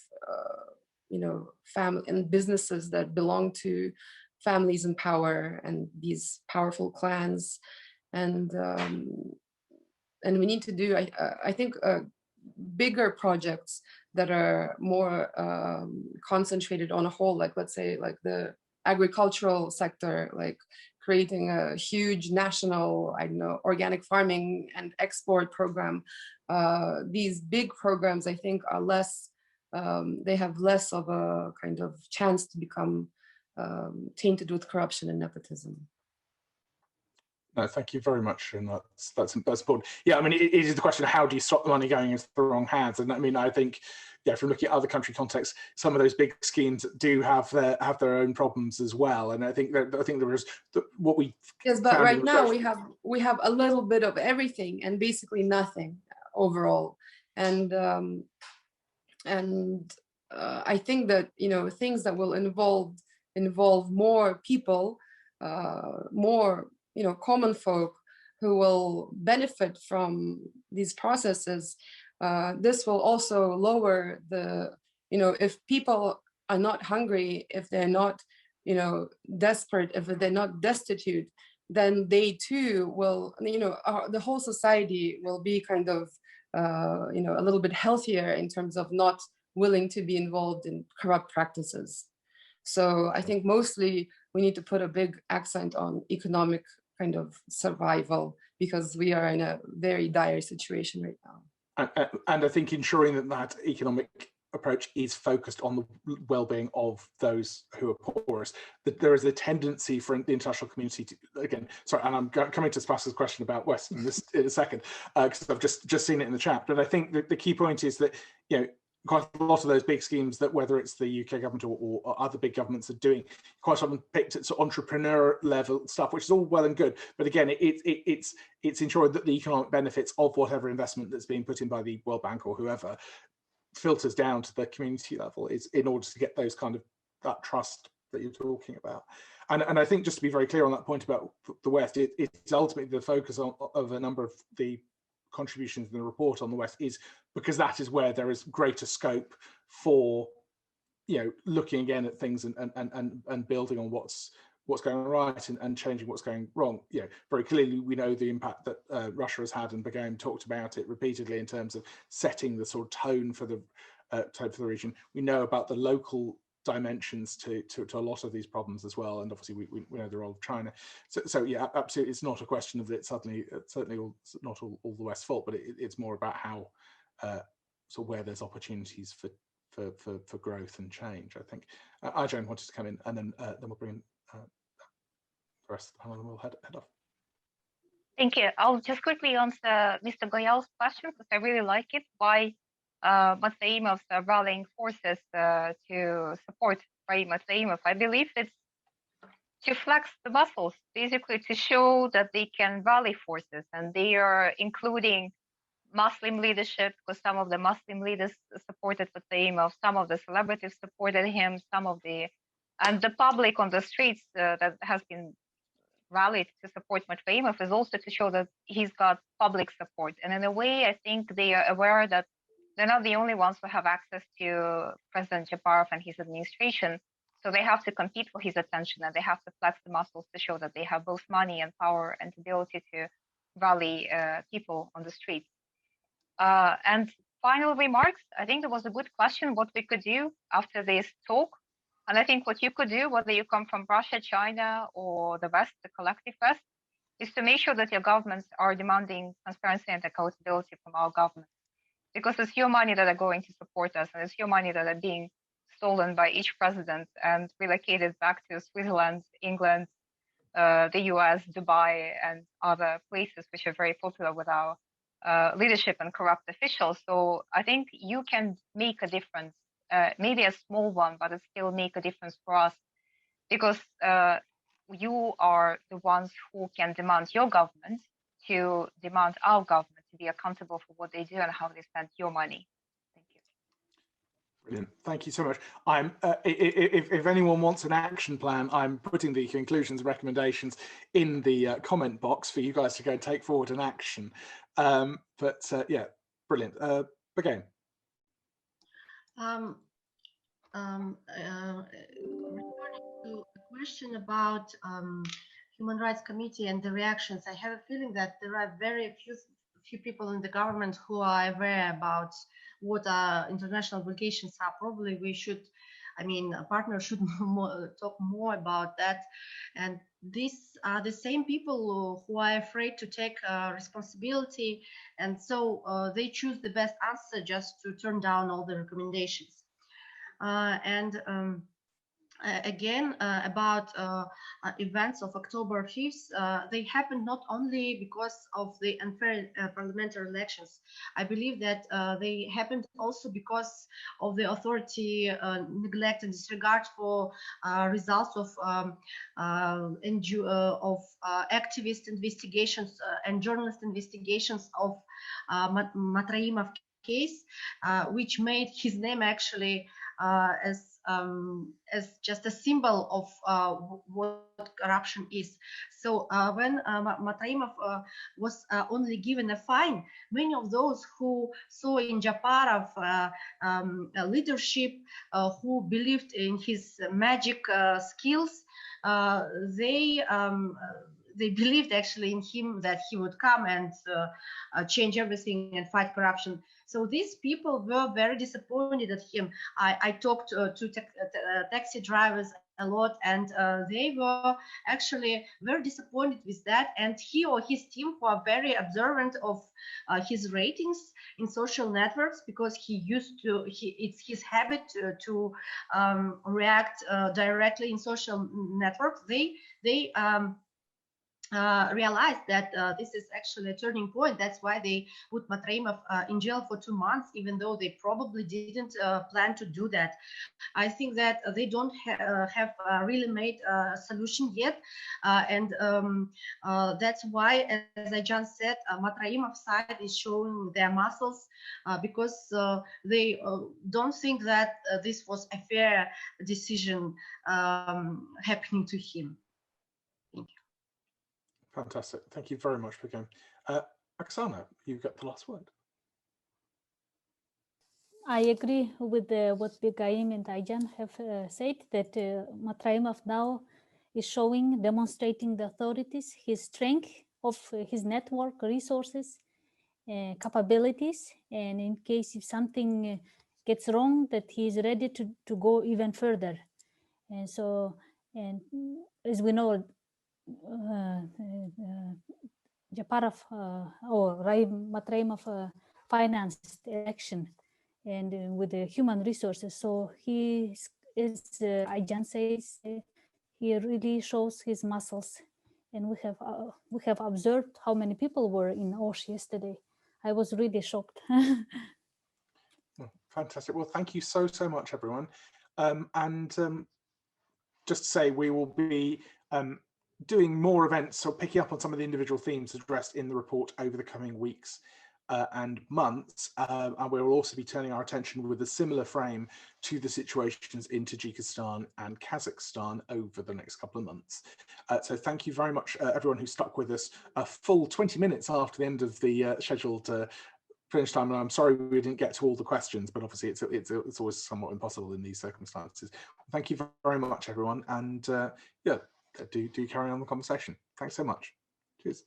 family and businesses that belong to families in power and these powerful clans, and we need to do I think bigger projects that are more concentrated on a whole, like let's say like the agricultural sector, like creating a huge national, organic farming and export program. These big programs, I think, are less, they have less of a kind of chance to become tainted with corruption and nepotism. No, thank you very much, and that's important. Yeah, I mean, it is the question of how do you stop the money going into the wrong hands, and I mean, I think, yeah, from looking at other country contexts, some of those big schemes do have their own problems as well, and I think there is what we but right now we have a little bit of everything and basically nothing overall, and I think that things that will involve more people, more common folk who will benefit from these processes. This will also lower the, if people are not hungry, if they're not, desperate, if they're not destitute, then they too will, the whole society will be kind of, a little bit healthier in terms of not willing to be involved in corrupt practices. So I think mostly we need to put a big accent on economic kind of survival, because we are in a very dire situation right now. And I think ensuring that economic approach is focused on the well-being of those who are poorest. That there is a tendency for the international community to, again, sorry, and I'm coming to Sebastian's question about West in a second, because I've just seen it in the chat. But I think that the key point is that quite a lot of those big schemes that, whether it's the UK government or other big governments, are doing, quite often picked at sort of entrepreneur level stuff, which is all well and good. But again, it's ensuring that the economic benefits of whatever investment that's being put in by the World Bank or whoever filters down to the community level, is in order to get those kind of, that trust that you're talking about. And I think, just to be very clear on that point about the West, it's ultimately the focus of a number of the contributions in the report on the West, is because that is where there is greater scope for, you know, looking again at things and building on what's going right and changing what's going wrong. You know, very clearly we know the impact that Russia has had, and Begum talked about it repeatedly in terms of setting the sort of tone for the region. We know about the local dimensions to a lot of these problems as well, and obviously we know the role of China. So yeah, absolutely, it's not a question of that certainly not all the West's fault, but it's more about how sort of where there's opportunities for growth and change. I think Arjan wanted to come in, and then we'll bring in the rest of the panel, and we'll head off. Thank you. I'll just quickly answer Mr. Goyal's question, because I really like it. Why Matsaimov rallying forces to support Matsaimov? I believe it's to flex the muscles, basically to show that they can rally forces, and they are including Muslim leadership, because some of the Muslim leaders supported Matsaimov, some of the celebrities supported him, and the public on the streets that has been rallied to support Matsaimov is also to show that he's got public support. And in a way, I think they are aware that they're not the only ones who have access to President Japarov and his administration. So they have to compete for his attention, and they have to flex the muscles to show that they have both money and power and ability to rally people on the streets. And final remarks, I think there was a good question what we could do after this talk. And I think what you could do, whether you come from Russia, China, or the West, the collective West, is to make sure that your governments are demanding transparency and accountability from our governments. Because it's your money that are going to support us, and it's your money that are being stolen by each president and relocated back to Switzerland, England, the US, Dubai, and other places which are very popular with our leadership and corrupt officials. So I think you can make a difference, maybe a small one, but it still make a difference for us, because you are the ones who can demand your government to demand our government to be accountable for what they do and how they spend your money. Thank you. Brilliant. Thank you so much. I'm if anyone wants an action plan, I'm putting the conclusions and recommendations in the comment box for you guys to go take forward an action. Yeah, brilliant. Begum. Regarding to a question about Human Rights Committee and the reactions, I have a feeling that there are very few people in the government who are aware about what our international obligations are. Probably we should, I mean, partners should talk more about that. And these are the same people who are afraid to take responsibility, and so they choose the best answer just to turn down all the recommendations. Again, about events of October 5th, they happened not only because of the unfair parliamentary elections. I believe that they happened also because of the authority neglect and disregard for results of activist investigations and journalist investigations of Matraimov case, which made his name actually as just a symbol of what corruption is. So when Matraimov was only given a fine, many of those who saw in Japarov leadership, who believed in his magic skills, they believed actually in him, that he would come and change everything and fight corruption. So these people were very disappointed at him. I talked to taxi drivers a lot, and they were actually very disappointed with that. And he or his team were very observant of his ratings in social networks, because it's his habit to react directly in social networks. They realized that this is actually a turning point. That's why they put Matraimov in jail for 2 months, even though they probably didn't plan to do that. I think that they don't have really made a solution yet. That's why, as I just said, Matraimov's side is showing their muscles because they don't think that this was a fair decision happening to him. Thank you. Fantastic. Thank you very much for going. Oksana, you got the last word. I agree with what Birgaim and Ayjan have said, that Matraimov now is showing, demonstrating the authorities, his strength of his network, resources, capabilities, and in case if something gets wrong, that he is ready to go even further. And so, and as we know, Japarov or Matraimov financed election and with the human resources. So he is, Ayjan says, he really shows his muscles. And we have observed how many people were in Osh yesterday. I was really shocked. Fantastic. Well, thank you so much, everyone. Just to say, we will be doing more events, so picking up on some of the individual themes addressed in the report over the coming weeks and months, and we will also be turning our attention with a similar frame to the situations in Tajikistan and Kazakhstan over the next couple of months. So thank you very much, everyone who stuck with us a full 20 minutes after the end of the scheduled finish time. And I'm sorry we didn't get to all the questions, but obviously it's always somewhat impossible in these circumstances. Thank you very much, everyone, and yeah, do carry on the conversation. Thanks so much. Cheers.